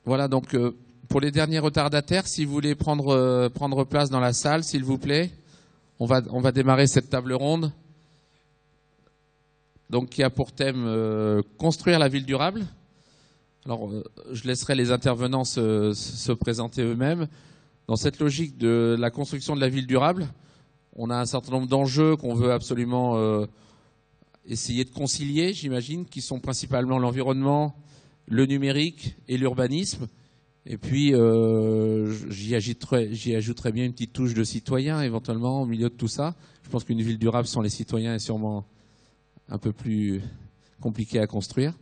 Voilà, donc pour les derniers retardataires, si vous voulez prendre place dans la salle, s'il vous plaît, on va démarrer cette table ronde. Donc, qui a pour thème construire la ville durable. Alors, je laisserai les intervenants se présenter eux-mêmes. Dans cette logique de la construction de la ville durable, on a un certain nombre d'enjeux qu'on veut absolument essayer de concilier, j'imagine, qui sont principalement l'environnement, le numérique et l'urbanisme. Et puis, j'y ajouterais bien une petite touche de citoyen, éventuellement, au milieu de tout ça. Je pense qu'une ville durable sans les citoyens est sûrement un peu plus compliquée à construire.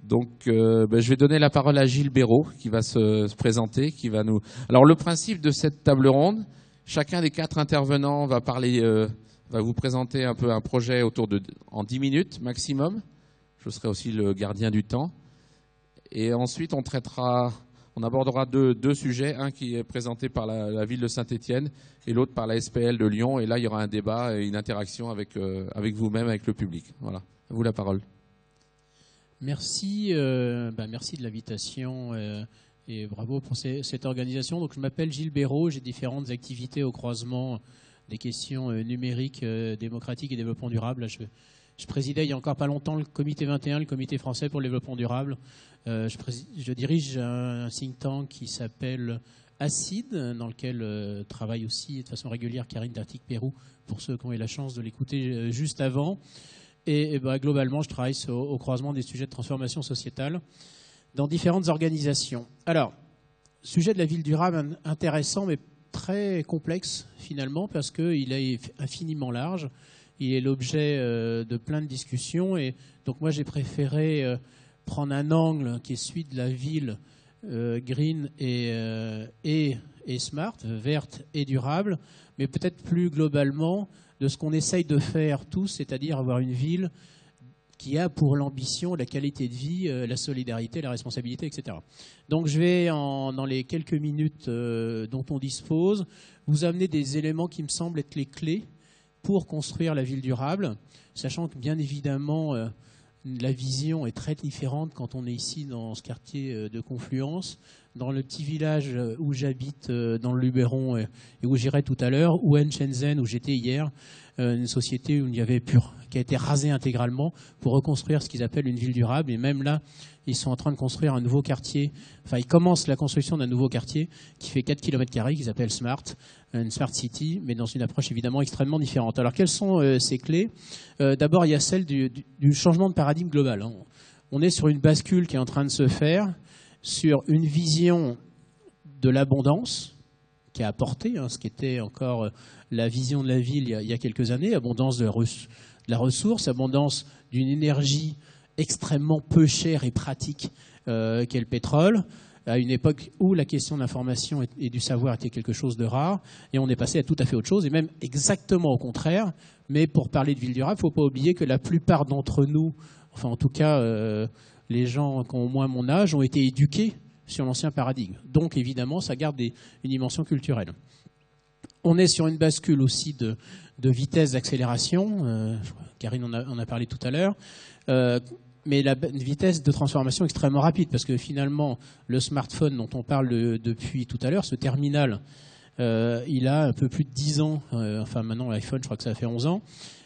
Donc, je vais donner la parole à Gilles Béraud, qui va se présenter, qui va nous... Alors, le principe de cette table ronde, chacun des 4 intervenants va parler, va vous présenter un peu un projet en 10 minutes maximum. Je serai aussi le gardien du temps. Et ensuite, on abordera deux sujets, un qui est présenté par la ville de Saint-Étienne et l'autre par la SPL de Lyon. Et là, il y aura un débat et une interaction avec vous-même, avec le public. Voilà, à vous la parole. Merci, merci de l'invitation et bravo pour cette organisation. Donc, je m'appelle Gilles Béraud, j'ai différentes activités au croisement des questions numériques, démocratiques et développement durable. Là, je présidais il n'y a encore pas longtemps le comité 21, le comité français pour le développement durable. Je dirige un think tank qui s'appelle ACID, dans lequel travaille aussi de façon régulière Karine Dartic-Pérou, pour ceux qui ont eu la chance de l'écouter juste avant. Et globalement, je travaille au croisement des sujets de transformation sociétale dans différentes organisations. Alors, sujet de la ville durable intéressant, mais très complexe finalement, parce qu'il est infiniment large. Il est l'objet de plein de discussions. Et donc moi, j'ai préféré prendre un angle qui est celui de la ville green et smart, verte et durable, mais peut-être plus globalement de ce qu'on essaye de faire tous, c'est-à-dire avoir une ville qui a pour l'ambition la qualité de vie, la solidarité, la responsabilité, etc. Donc je vais, dans les quelques minutes dont on dispose, vous amener des éléments qui me semblent être les clés pour construire la ville durable, sachant que bien évidemment la vision est très différente quand on est ici dans ce quartier de Confluence, dans le petit village où j'habite dans le Luberon et où j'irai tout à l'heure, ou à Shenzhen où j'étais hier, une société où il y avait qui a été rasée intégralement pour reconstruire ce qu'ils appellent une ville durable. Et même là, ils sont en train de construire un nouveau quartier. Enfin, ils commencent la construction d'un nouveau quartier qui fait 4 km², qui s'appelle Smart, une Smart City, mais dans une approche évidemment extrêmement différente. Alors, quelles sont ces clés ? D'abord, il y a celle du changement de paradigme global. On est sur une bascule qui est en train de se faire sur une vision de l'abondance qui a apporté ce qui était encore la vision de la ville il y a quelques années, abondance de la ressource, abondance d'une énergie extrêmement peu chère et pratique qu'est le pétrole, à une époque où la question de l'information et du savoir était quelque chose de rare, et on est passé à tout à fait autre chose, et même exactement au contraire. Mais pour parler de ville durable, il ne faut pas oublier que la plupart d'entre nous, enfin en tout cas les gens qui ont au moins mon âge, ont été éduqués sur l'ancien paradigme. Donc évidemment, ça garde une dimension culturelle. On est sur une bascule aussi de vitesse d'accélération. Karine en a parlé tout à l'heure. Mais la vitesse de transformation extrêmement rapide, parce que finalement, le smartphone dont on parle depuis tout à l'heure, ce terminal, il a un peu plus de 10 ans. Enfin, maintenant, l'iPhone, je crois que ça fait 11 ans.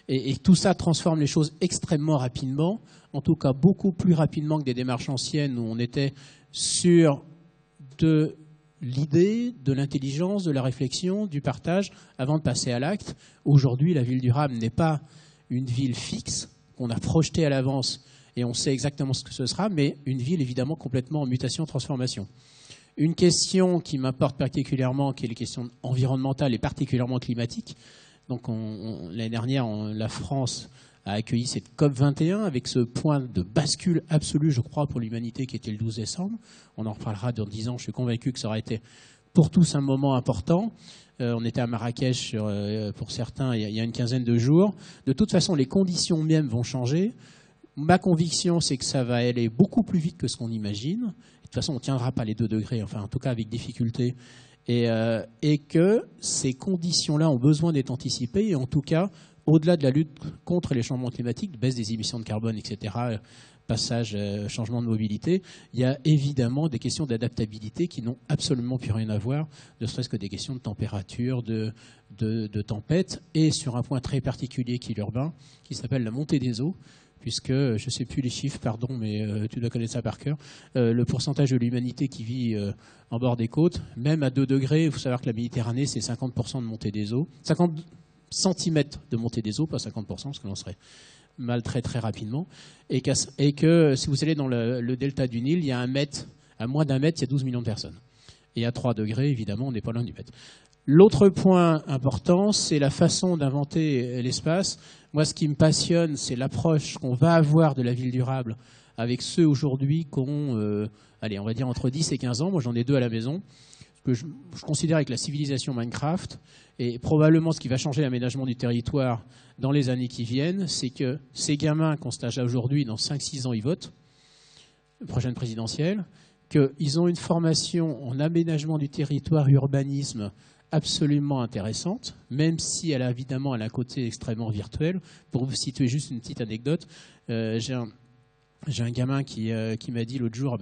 Et tout ça transforme les choses extrêmement rapidement, en tout cas beaucoup plus rapidement que des démarches anciennes où on était sur de l'idée, de l'intelligence, de la réflexion, du partage, avant de passer à l'acte. Aujourd'hui, la ville durable n'est pas une ville fixe qu'on a projetée à l'avance et on sait exactement ce que ce sera, mais une ville évidemment complètement en mutation, transformation. Une question qui m'importe particulièrement, qui est les questions environnementales et particulièrement climatiques. Donc l'année dernière, la France a accueilli cette COP21 avec ce point de bascule absolu, je crois, pour l'humanité qui était le 12 décembre. On en reparlera dans 10 ans, je suis convaincu que ça aura été pour tous un moment important. On était à Marrakech pour certains il y a une quinzaine de jours. De toute façon, les conditions mêmes vont changer. Ma conviction, c'est que ça va aller beaucoup plus vite que ce qu'on imagine. De toute façon, on ne tiendra pas les 2 degrés, enfin en tout cas avec difficulté. Et que ces conditions-là ont besoin d'être anticipées. Et en tout cas, au-delà de la lutte contre les changements climatiques, baisse des émissions de carbone, etc., passage, changement de mobilité, il y a évidemment des questions d'adaptabilité qui n'ont absolument plus rien à voir, ne serait-ce que des questions de température, de tempête, et sur un point très particulier qui est l'urbain, qui s'appelle la montée des eaux, puisque, je ne sais plus les chiffres, pardon, mais tu dois connaître ça par cœur, le pourcentage de l'humanité qui vit en bord des côtes, même à 2 degrés, il faut savoir que la Méditerranée, c'est 50% de montée des eaux, 50 centimètres de montée des eaux, pas 50%, parce que l'on serait mal très rapidement, et que si vous allez dans le delta du Nil, il y a à moins d'un mètre, il y a 12 millions de personnes. Et à 3 degrés, évidemment, on n'est pas loin du mètre. L'autre point important, c'est la façon d'inventer l'espace. Moi, ce qui me passionne, c'est l'approche qu'on va avoir de la ville durable avec ceux aujourd'hui qui ont, on va dire entre 10 et 15 ans. Moi, j'en ai 2 à la maison. Que je considère avec la civilisation Minecraft, et probablement ce qui va changer l'aménagement du territoire dans les années qui viennent, c'est que ces gamins qu'on stage aujourd'hui, dans 5-6 ans, ils votent, prochaine présidentielle, qu'ils ont une formation en aménagement du territoire, urbanisme, absolument intéressante, même si elle a évidemment un côté extrêmement virtuel. Pour vous situer juste une petite anecdote, j'ai un gamin qui m'a dit l'autre jour,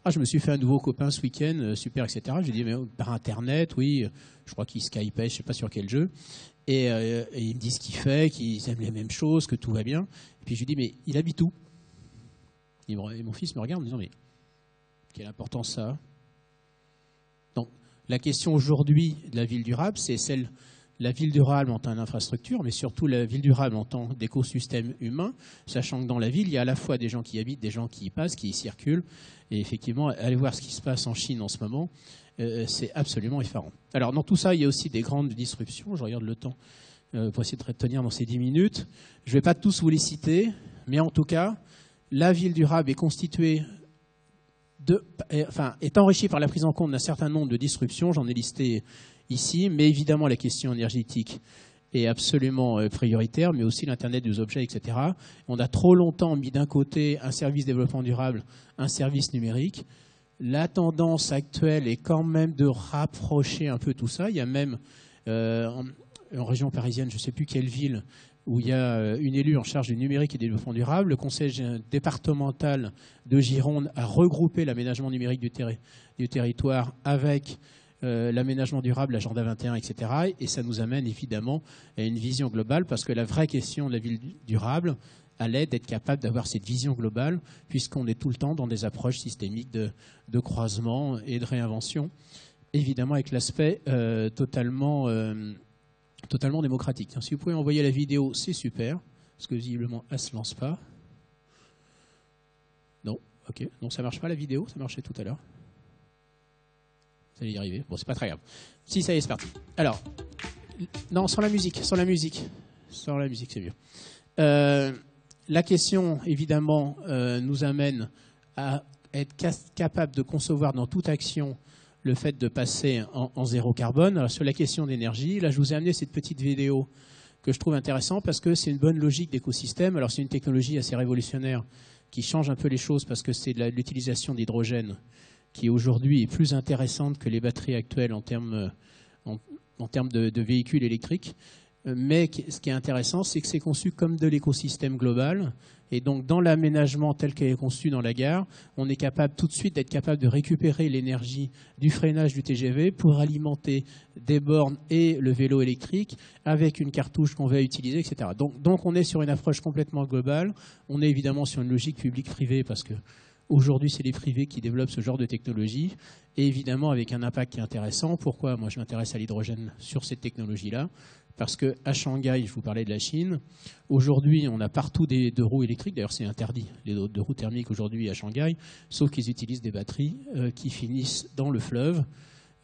je me suis fait un nouveau copain ce week-end, super, etc. J'ai dit, mais par Internet, oui, je crois qu'il skypait, je ne sais pas sur quel jeu. Et il me dit ce qu'il fait, qu'ils aiment les mêmes choses, que tout va bien. Et puis je lui dis, mais il habite où ? Et mon fils me regarde en me disant, mais quelle importance ça a ? Donc, la question aujourd'hui de la ville durable, c'est celle la ville durable en tant qu'infrastructure, mais surtout la ville durable en tant d'écosystème humain, sachant que dans la ville, il y a à la fois des gens qui y habitent, des gens qui y passent, qui y circulent. Et effectivement, allez voir ce qui se passe en Chine en ce moment, c'est absolument effarant. Alors, dans tout ça, il y a aussi des grandes disruptions. Je regarde le temps pour essayer de tenir dans ces 10 minutes. Je ne vais pas tous vous les citer, mais en tout cas, la ville durable est constituée est enrichie par la prise en compte d'un certain nombre de disruptions. J'en ai listé ici, mais évidemment la question énergétique est absolument prioritaire, mais aussi l'Internet des objets, etc. On a trop longtemps mis d'un côté un service développement durable, un service numérique. La tendance actuelle est quand même de rapprocher un peu tout ça. Il y a même en région parisienne, je ne sais plus quelle ville, où il y a une élue en charge du numérique et du développement durable. Le conseil départemental de Gironde a regroupé l'aménagement numérique du territoire avec l'aménagement durable, l'agenda 21, etc. Et ça nous amène évidemment à une vision globale, parce que la vraie question de la ville durable allait d'être capable d'avoir cette vision globale, puisqu'on est tout le temps dans des approches systémiques de croisement et de réinvention, évidemment avec l'aspect totalement démocratique. Si vous pouvez envoyer la vidéo, c'est super, parce que visiblement, elle ne se lance pas. Non, ok. Non, ça ne marche pas la vidéo, ça marchait tout à l'heure. Vous allez y arriver. Bon, c'est pas très grave. Si, ça y est, c'est parti. Alors, non, sans la musique, c'est mieux. La question, évidemment, nous amène à être capable de concevoir dans toute action le fait de passer en zéro carbone. Alors, sur la question d'énergie, là, je vous ai amené cette petite vidéo que je trouve intéressante parce que c'est une bonne logique d'écosystème. Alors, c'est une technologie assez révolutionnaire qui change un peu les choses parce que c'est l'utilisation d'hydrogène qui aujourd'hui est plus intéressante que les batteries actuelles en termes de véhicules électriques. Mais ce qui est intéressant, c'est que c'est conçu comme de l'écosystème global. Et donc, dans l'aménagement tel qu'il est conçu dans la gare, on est capable tout de suite d'être capable de récupérer l'énergie du freinage du TGV pour alimenter des bornes et le vélo électrique avec une cartouche qu'on va utiliser, etc. Donc, on est sur une approche complètement globale. On est évidemment sur une logique publique-privée parce que aujourd'hui, c'est les privés qui développent ce genre de technologie. Et évidemment, avec un impact qui est intéressant. Pourquoi moi, je m'intéresse à l'hydrogène sur cette technologie-là ? Parce qu'à Shanghai, je vous parlais de la Chine, aujourd'hui, on a partout des deux roues électriques. D'ailleurs, c'est interdit, les deux roues thermiques aujourd'hui à Shanghai, sauf qu'ils utilisent des batteries qui finissent dans le fleuve.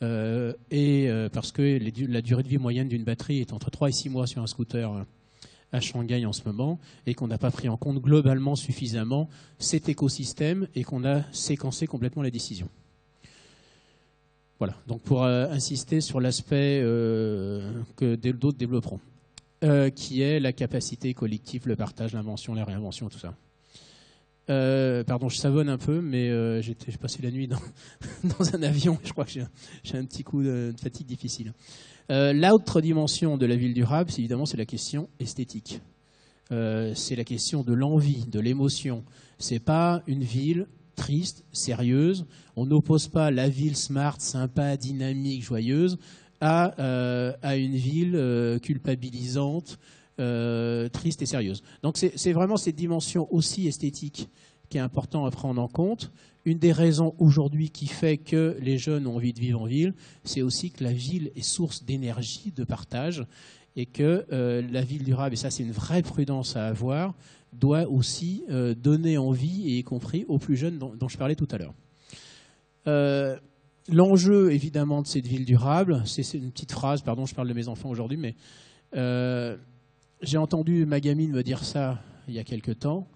Parce que la durée de vie moyenne d'une batterie est entre 3 et 6 mois sur un scooter à Shanghai en ce moment, et qu'on n'a pas pris en compte globalement suffisamment cet écosystème et qu'on a séquencé complètement la décision. Voilà, donc pour insister sur l'aspect que d'autres développeront, qui est la capacité collective, le partage, l'invention, la réinvention, tout ça. Pardon, je savonne un peu, mais j'ai passé la nuit dans un avion, je crois que j'ai un petit coup de fatigue difficile. L'autre dimension de la ville durable, évidemment, c'est la question esthétique. c'est la question de l'envie, de l'émotion. C'est pas une ville triste, sérieuse. On n'oppose pas la ville smart, sympa, dynamique, joyeuse à une ville culpabilisante, triste et sérieuse. Donc c'est vraiment cette dimension aussi esthétique qui est important à prendre en compte. Une des raisons aujourd'hui qui fait que les jeunes ont envie de vivre en ville, c'est aussi que la ville est source d'énergie, de partage, et que la ville durable, et ça c'est une vraie prudence à avoir, doit aussi donner envie, et y compris aux plus jeunes dont je parlais tout à l'heure. L'enjeu évidemment de cette ville durable, c'est une petite phrase, pardon, je parle de mes enfants aujourd'hui, mais j'ai entendu ma gamine me dire ça il y a quelque temps.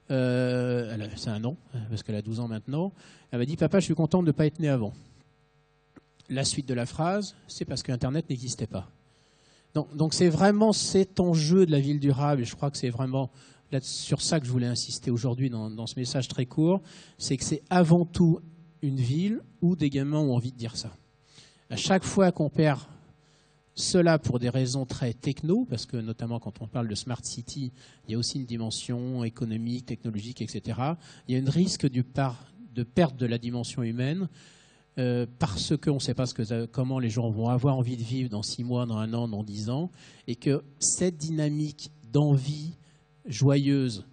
C'est un an, parce qu'elle a 12 ans maintenant. Elle m'a dit « Papa, je suis contente de ne pas être née avant ». La suite de la phrase, c'est parce qu'Internet n'existait pas. Donc c'est vraiment cet enjeu de la ville durable, et je crois que c'est vraiment sur ça que je voulais insister aujourd'hui dans ce message très court, c'est que c'est avant tout une ville où des gamins ont envie de dire ça. À chaque fois qu'on perd cela pour des raisons très techno, parce que notamment quand on parle de Smart City, il y a aussi une dimension économique, technologique, etc. Il y a un risque de perte de la dimension humaine parce qu'on ne sait pas comment les gens vont avoir envie de vivre dans 6 mois, dans 1 an, dans 10 ans, et que cette dynamique d'envie joyeuse,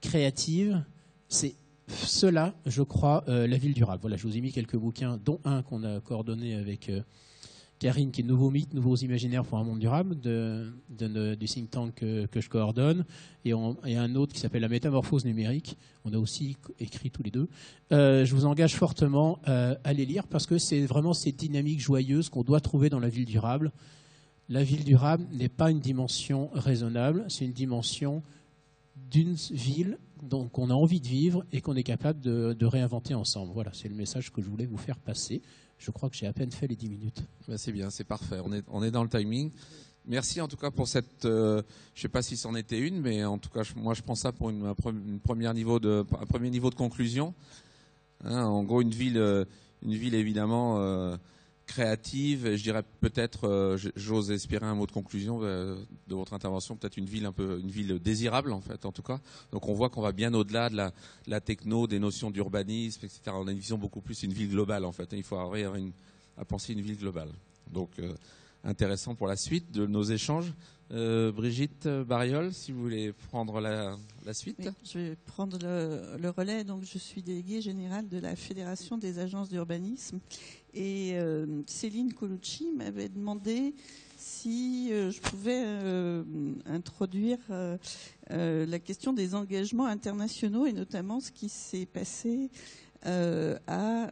créative, c'est cela, je crois, la ville durable. Voilà, je vous ai mis quelques bouquins, dont un qu'on a coordonné avec Karine, qui est Nouveaux mythes, nouveaux imaginaires pour un monde durable, du think tank que je coordonne, et un autre qui s'appelle La métamorphose numérique. On a aussi écrit tous les deux. Je vous engage fortement à les lire, parce que c'est vraiment cette dynamique joyeuse qu'on doit trouver dans la ville durable. La ville durable n'est pas une dimension raisonnable, c'est une dimension d'une ville qu'on a envie de vivre et qu'on est capable de réinventer ensemble. Voilà, c'est le message que je voulais vous faire passer. Je crois que j'ai à peine fait les 10 minutes. Ben c'est bien, c'est parfait. On est dans le timing. Merci en tout cas pour cette. Je ne sais pas si c'en était une, mais en tout cas, moi je prends ça pour un premier niveau de conclusion. Hein, en gros, une ville évidemment créative. Je dirais peut-être, j'ose espérer un mot de conclusion de votre intervention, peut-être une ville désirable en fait, en tout cas. Donc on voit qu'on va bien au-delà de la techno, des notions d'urbanisme, etc. On a une vision beaucoup plus une ville globale en fait. Il faut arriver à penser une ville globale. Donc intéressant pour la suite de nos échanges. Brigitte Bariol, si vous voulez prendre la suite. Oui, je vais prendre le relais. Donc, je suis déléguée générale de la Fédération des agences d'urbanisme. Et Céline Colucci m'avait demandé si je pouvais introduire la question des engagements internationaux, et notamment ce qui s'est passé à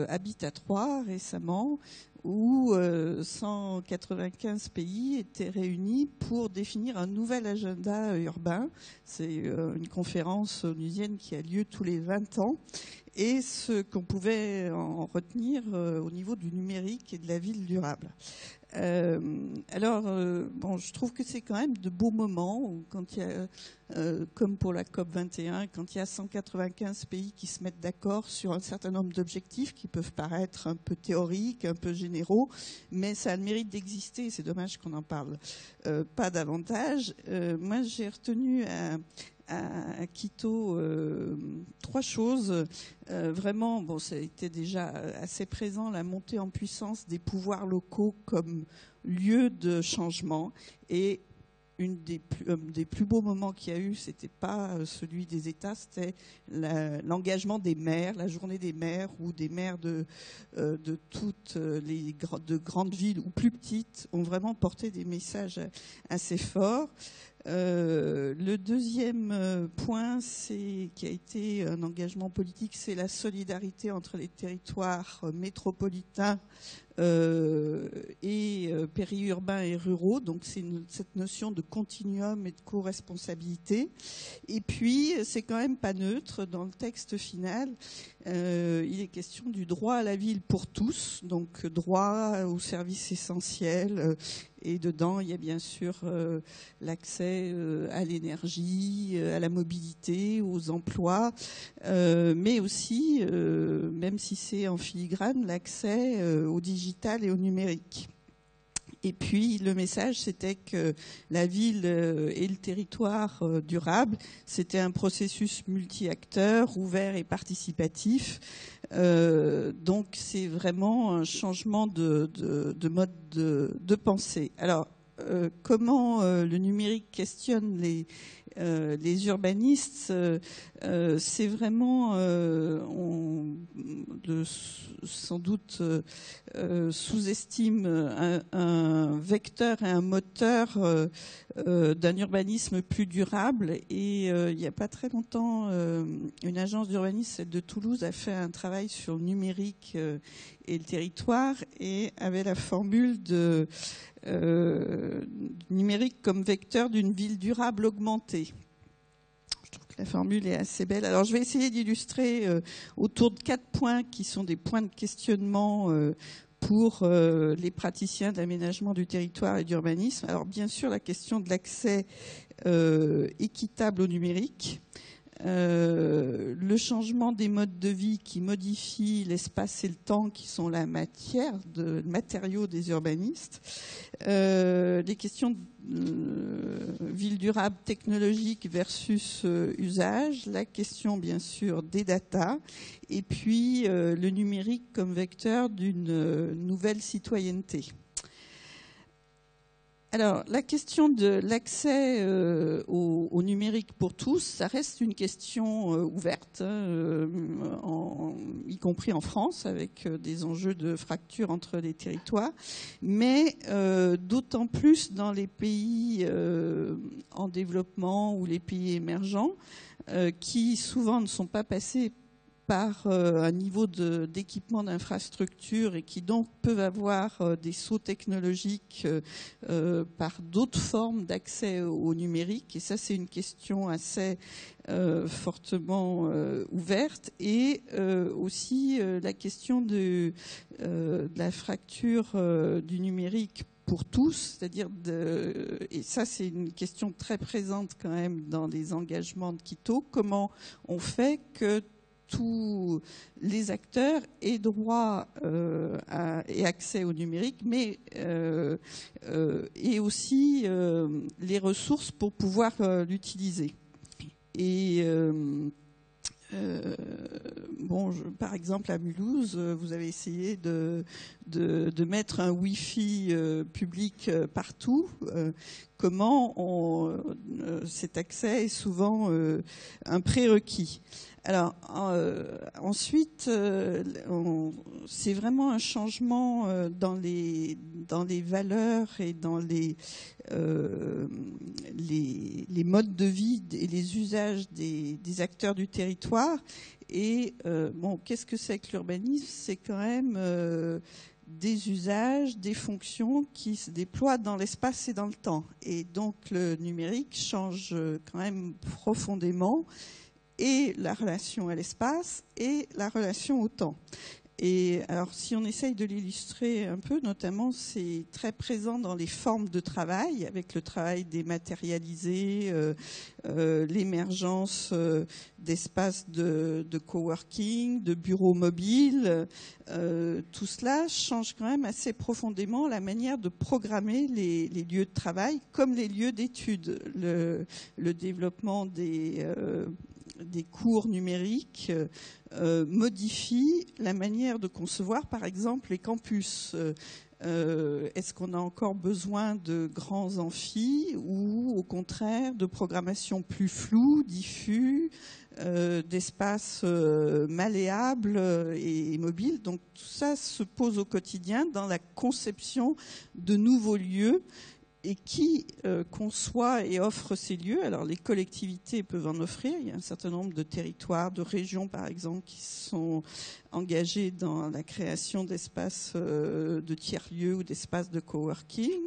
Habitat 3 récemment, où 195 pays étaient réunis pour définir un nouvel agenda urbain. C'est une conférence onusienne qui a lieu tous les 20 ans. Et ce qu'on pouvait en retenir au niveau du numérique et de la ville durable. Je trouve que c'est quand même de beaux moments où, quand il y a, comme pour la COP21, quand il y a 195 pays qui se mettent d'accord sur un certain nombre d'objectifs qui peuvent paraître un peu théoriques, un peu généraux, mais ça a le mérite d'exister. C'est dommage qu'on n'en parle pas davantage. Moi, j'ai retenu à Quito 3 choses. Vraiment, ça a été déjà assez présent, la montée en puissance des pouvoirs locaux comme lieu de changement. Et une des plus beaux moments qu'il y a eu, c'était pas celui des États, c'était l'engagement des maires, la journée des maires, ou des maires de toutes les de grandes villes ou plus petites ont vraiment porté des messages assez forts. Le deuxième point, qui a été un engagement politique, c'est la solidarité entre les territoires métropolitains et périurbains et ruraux. Donc c'est cette notion de continuum et de co-responsabilité. Et puis c'est quand même pas neutre dans le texte final. Il est question du droit à la ville pour tous, donc droit aux services essentiels. Et dedans, il y a bien sûr l'accès à l'énergie, à la mobilité, aux emplois, mais aussi, même si c'est en filigrane, l'accès au digital et au numérique. Et puis le message, c'était que la ville et le territoire durable, c'était un processus multi-acteurs, ouvert et participatif. Donc c'est vraiment un changement de mode de pensée. Alors comment le numérique questionne les urbanistes, c'est vraiment, sans doute sous-estime un vecteur et un moteur d'un urbanisme plus durable. Et il n'y a pas très longtemps, une agence d'urbanisme, celle de Toulouse, a fait un travail sur le numérique et le territoire et avait la formule de numérique comme vecteur d'une ville durable augmentée. Je trouve que la formule est assez belle. Alors je vais essayer d'illustrer autour de 4 points qui sont des points de questionnement pour les praticiens d'aménagement du territoire et d'urbanisme. Alors bien sûr la question de l'accès équitable au numérique. Le changement des modes de vie qui modifient l'espace et le temps qui sont la matière, le matériau des urbanistes, les questions de ville durable technologique versus usage, la question bien sûr des data, et puis le numérique comme vecteur d'une nouvelle citoyenneté. Alors, la question de l'accès au numérique pour tous, ça reste une question ouverte, y compris en France, avec des enjeux de fracture entre les territoires, mais d'autant plus dans les pays en développement ou les pays émergents, qui souvent ne sont pas passés par un niveau d'équipement d'infrastructure et qui donc peuvent avoir des sauts technologiques par d'autres formes d'accès au numérique. Et ça, c'est une question assez fortement ouverte. Et aussi la question de la fracture du numérique pour tous, c'est-à-dire et ça c'est une question très présente quand même dans les engagements de Quito, comment on fait que tous les acteurs aient droit et accès au numérique, mais et aussi les ressources pour pouvoir l'utiliser. Et par exemple à Mulhouse, vous avez essayé de mettre un Wi-Fi public partout. Comment cet accès est souvent un prérequis. Alors ensuite, c'est vraiment un changement dans les valeurs et dans les modes de vie et les usages des acteurs du territoire. Et qu'est-ce que c'est que l'urbanisme ? C'est quand même des usages, des fonctions qui se déploient dans l'espace et dans le temps. Et donc le numérique change quand même profondément et la relation à l'espace et la relation au temps. Et alors, si on essaye de l'illustrer un peu, notamment, c'est très présent dans les formes de travail, avec le travail dématérialisé, l'émergence d'espaces de coworking, de bureaux mobiles. Tout cela change quand même assez profondément la manière de programmer les lieux de travail, comme les lieux d'études. Le développement des cours numériques modifie la manière de concevoir, par exemple, les campus. Est-ce qu'on a encore besoin de grands amphis ou, au contraire, de programmation plus floue, diffus, d'espaces malléables et mobiles? Donc tout ça se pose au quotidien dans la conception de nouveaux lieux. Et qui conçoit et offre ces lieux? Alors les collectivités peuvent en offrir. Il y a un certain nombre de territoires, de régions par exemple, qui sont engagés dans la création d'espaces de tiers-lieux ou d'espaces de coworking.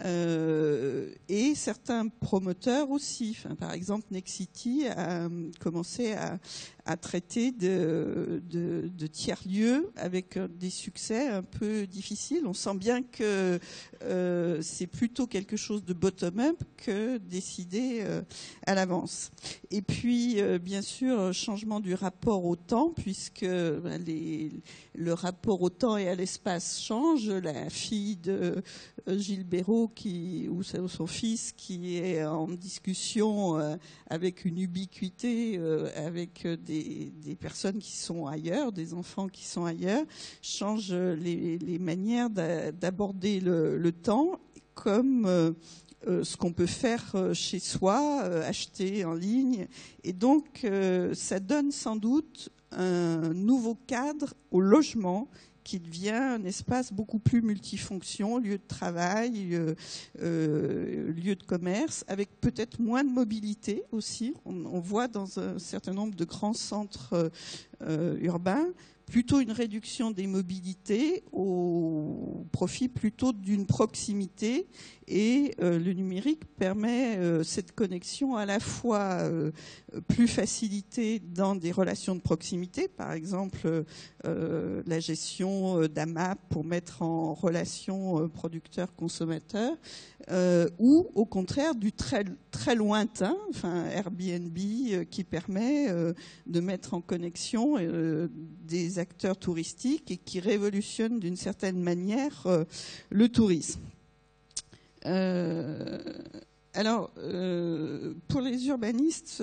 Et certains promoteurs aussi. Par exemple, Nexity a commencé à traiter de tiers-lieux avec des succès un peu difficiles. On sent bien que c'est plutôt quelque chose de bottom-up que décidé à l'avance. Et puis, bien sûr, changement du rapport au temps, puisque le rapport au temps et à l'espace change. La fille de Gilles Béraud, ou son fils, qui est en discussion avec une ubiquité, avec des personnes qui sont ailleurs, des enfants qui sont ailleurs, change les manières d'aborder le temps, comme ce qu'on peut faire chez soi, acheter en ligne. Et donc, ça donne sans doute un nouveau cadre au logement qui devient un espace beaucoup plus multifonction, lieu de travail, lieu de commerce, avec peut-être moins de mobilité aussi. On voit dans un certain nombre de grands centres urbains plutôt une réduction des mobilités au profit plutôt d'une proximité, et le numérique permet cette connexion à la fois plus facilitée dans des relations de proximité, par exemple la gestion d'AMAP pour mettre en relation producteurs-consommateurs, ou au contraire du très, très lointain, enfin Airbnb qui permet de mettre en connexion des acteurs touristiques et qui révolutionne d'une certaine manière le tourisme. Alors, pour les urbanistes,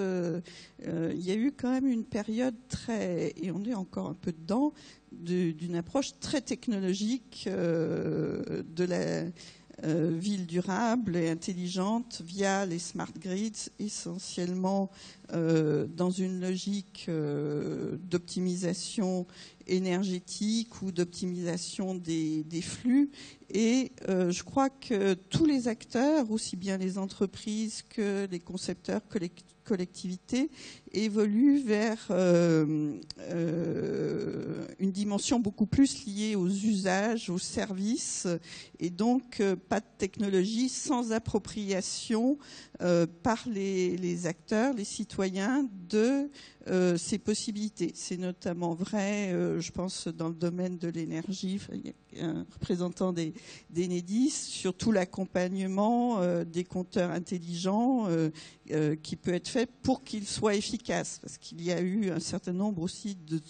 il y a eu quand même une période et on est encore un peu dedans, d'une approche très technologique de la ville durable et intelligente via les smart grids, essentiellement dans une logique d'optimisation énergétique ou d'optimisation des flux. Et je crois que tous les acteurs, aussi bien les entreprises que les concepteurs, que les collectivités, évoluent vers une dimension beaucoup plus liée aux usages, aux services, et donc pas de technologie sans appropriation par les acteurs, les citoyens, de ces possibilités. C'est notamment vrai, je pense, dans le domaine de l'énergie. Enfin, il y a un représentant d'Enedis sur tout l'accompagnement des compteurs intelligents qui peut être fait pour qu'ils soient efficaces, parce qu'il y a eu un certain nombre aussi de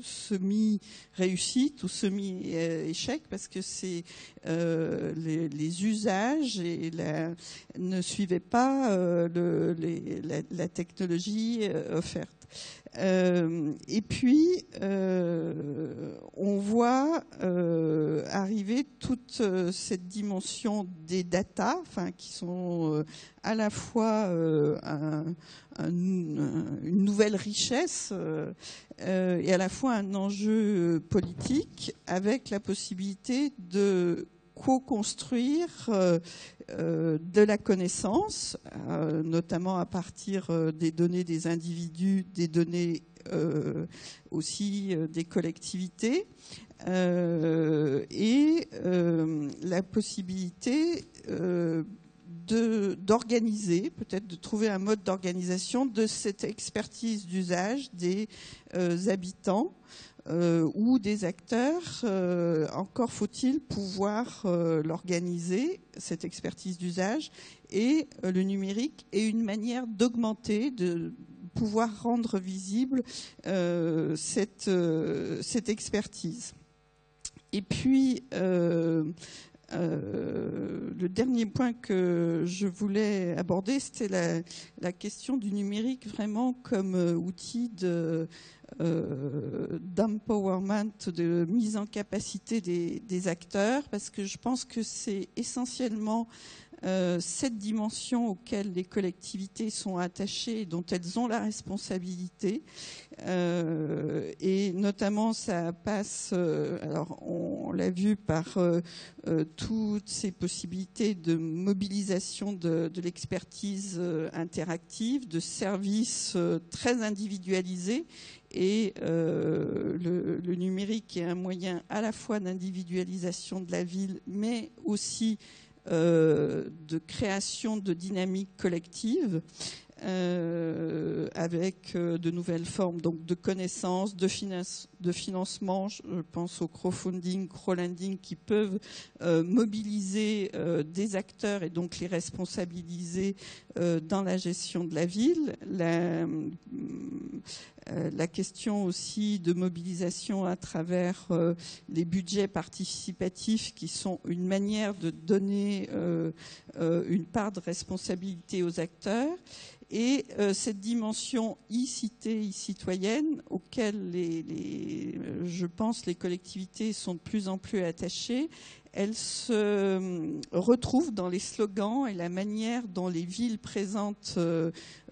semi-réussite ou semi-échec, parce que c'est les usages ne suivaient pas la technologie offerte. Et puis, on voit arriver toute cette dimension des data, enfin, qui sont à la fois une nouvelle richesse et à la fois un enjeu politique, avec la possibilité de co-construire de la connaissance, notamment à partir des données des individus, des données aussi des collectivités, et la possibilité d'organiser, peut-être de trouver un mode d'organisation de cette expertise d'usage des habitants ou des acteurs. Encore faut-il pouvoir l'organiser, cette expertise d'usage, et le numérique est une manière d'augmenter, de pouvoir rendre visible cette expertise. Et puis, le dernier point que je voulais aborder, c'était la question du numérique vraiment comme outil d'empowerment, de mise en capacité des acteurs, parce que je pense que c'est essentiellement cette dimension auquel les collectivités sont attachées et dont elles ont la responsabilité, et notamment ça passe, alors on l'a vu par toutes ces possibilités de mobilisation de l'expertise interactive, de services très individualisés, et le numérique est un moyen à la fois d'individualisation de la ville, mais aussi de création de dynamiques collectives. avec de nouvelles formes donc de connaissances, de financement. Je pense au crowdfunding, crowdlending qui peuvent mobiliser des acteurs et donc les responsabiliser dans la gestion de la ville. La question aussi de mobilisation à travers les budgets participatifs qui sont une manière de donner une part de responsabilité aux acteurs. Et cette dimension e-cité, e-citoyenne, auquel je pense les collectivités sont de plus en plus attachées, elle se retrouve dans les slogans et la manière dont les villes présentent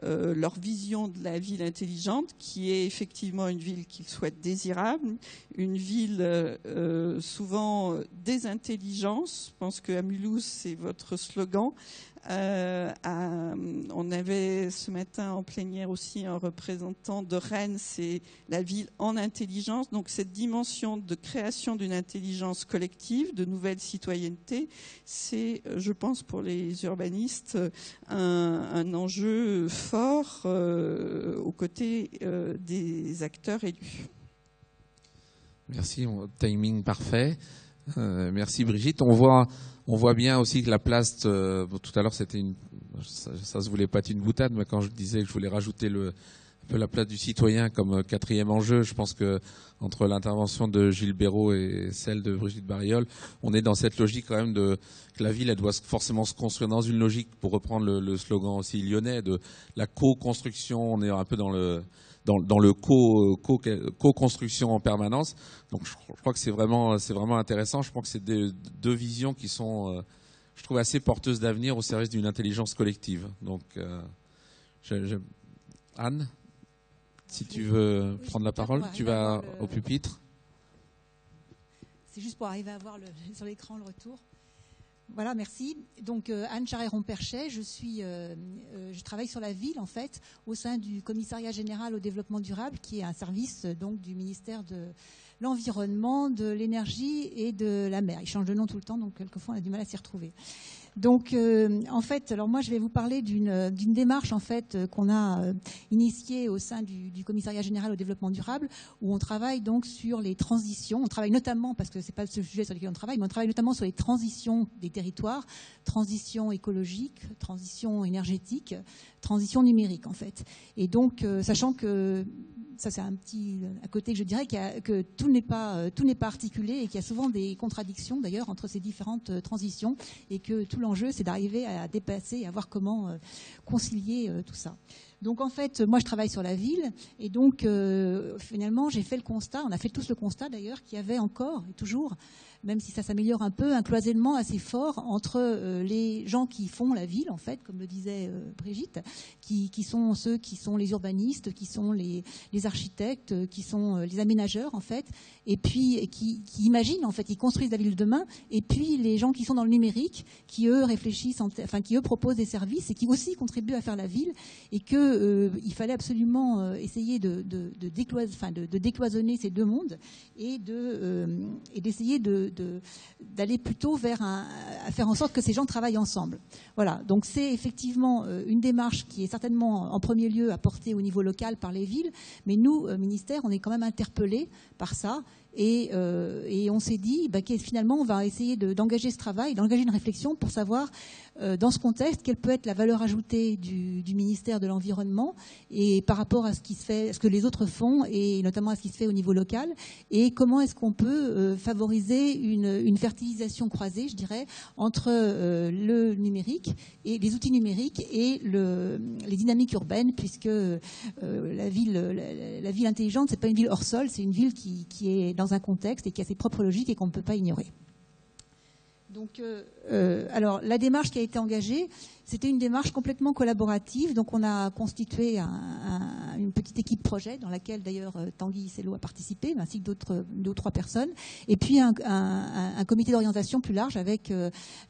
leur vision de la ville intelligente, qui est effectivement une ville qu'ils souhaitent désirable, une ville souvent des intelligences. Je pense qu'à Mulhouse, c'est votre slogan. On avait ce matin en plénière aussi un représentant de Rennes, c'est la ville en intelligence. Donc cette dimension de création d'une intelligence collective, de nouvelle citoyenneté, c'est, je pense, pour les urbanistes, un enjeu fort aux côtés des acteurs élus. Merci, timing parfait. Merci Brigitte. On voit bien aussi que la place, tout à l'heure ça se voulait pas être une boutade, mais quand je disais que je voulais rajouter un peu la place du citoyen comme quatrième enjeu, je pense que entre l'intervention de Gilles Béraud et celle de Brigitte Bariol, on est dans cette logique quand même que la ville, elle doit forcément se construire dans une logique, pour reprendre le slogan aussi lyonnais, de la co-construction. On est un peu dans le co-construction en permanence. Donc je crois que c'est vraiment intéressant. Je crois que c'est deux visions qui sont, je trouve, assez porteuses d'avenir au service d'une intelligence collective. Donc Anne, si tu veux prendre la parole, tu vas au pupitre. C'est juste pour arriver à voir sur l'écran le retour. Voilà, merci. Donc Anne Charéron-Perchet, je travaille sur la ville en fait au sein du Commissariat général au développement durable, qui est un service donc du ministère de l'Environnement, de l'Énergie et de la Mer. Il change de nom tout le temps, donc quelquefois on a du mal à s'y retrouver. Donc, en fait, alors moi, je vais vous parler d'une démarche en fait qu'on a initiée au sein du Commissariat général au développement durable, où on travaille donc sur les transitions. On travaille notamment, parce que c'est pas ce sujet sur lequel on travaille, mais on travaille notamment sur les transitions des territoires, transition écologique, transition énergétique, transition numérique en fait. Et donc, sachant que ça c'est un petit à côté que je dirais que tout n'est pas articulé et qu'il y a souvent des contradictions d'ailleurs entre ces différentes transitions, et que tout l'enjeu c'est d'arriver à dépasser et à voir comment concilier tout ça. Donc en fait, moi je travaille sur la ville, et donc finalement j'ai fait le constat, on a fait tous le constat d'ailleurs, qu'il y avait encore et toujours, même si ça s'améliore un peu, un cloisonnement assez fort entre les gens qui font la ville, en fait, comme le disait Brigitte, qui sont ceux qui sont les urbanistes, qui sont les architectes, qui sont les aménageurs, en fait, et puis qui imaginent, en fait, qui construisent la ville de demain, et puis les gens qui sont dans le numérique, qui eux réfléchissent, qui eux proposent des services et qui aussi contribuent à faire la ville, et qu'il fallait absolument essayer de décloisonner ces deux mondes et d'essayer d'aller plutôt à faire en sorte que ces gens travaillent ensemble. Voilà, donc c'est effectivement une démarche qui est certainement en premier lieu à porter au niveau local par les villes, mais nous, ministère, on est quand même interpellés par ça. Et on s'est dit que finalement on va essayer d'engager ce travail, d'engager une réflexion pour savoir dans ce contexte quelle peut être la valeur ajoutée du ministère de l'Environnement, et par rapport à ce qui se fait, à ce que les autres font, et notamment à ce qui se fait au niveau local, et comment est-ce qu'on peut favoriser une fertilisation croisée, je dirais, entre le numérique et les outils numériques et les dynamiques urbaines, puisque la ville intelligente, c'est pas une ville hors sol, c'est une ville qui est dans un contexte et qui a ses propres logiques et qu'on ne peut pas ignorer. Donc, alors, la démarche qui a été engagée, c'était une démarche complètement collaborative. Donc, on a constitué une petite équipe projet dans laquelle, d'ailleurs, Tanguy Sello a participé, ainsi que deux ou trois personnes. Et puis, un comité d'orientation plus large avec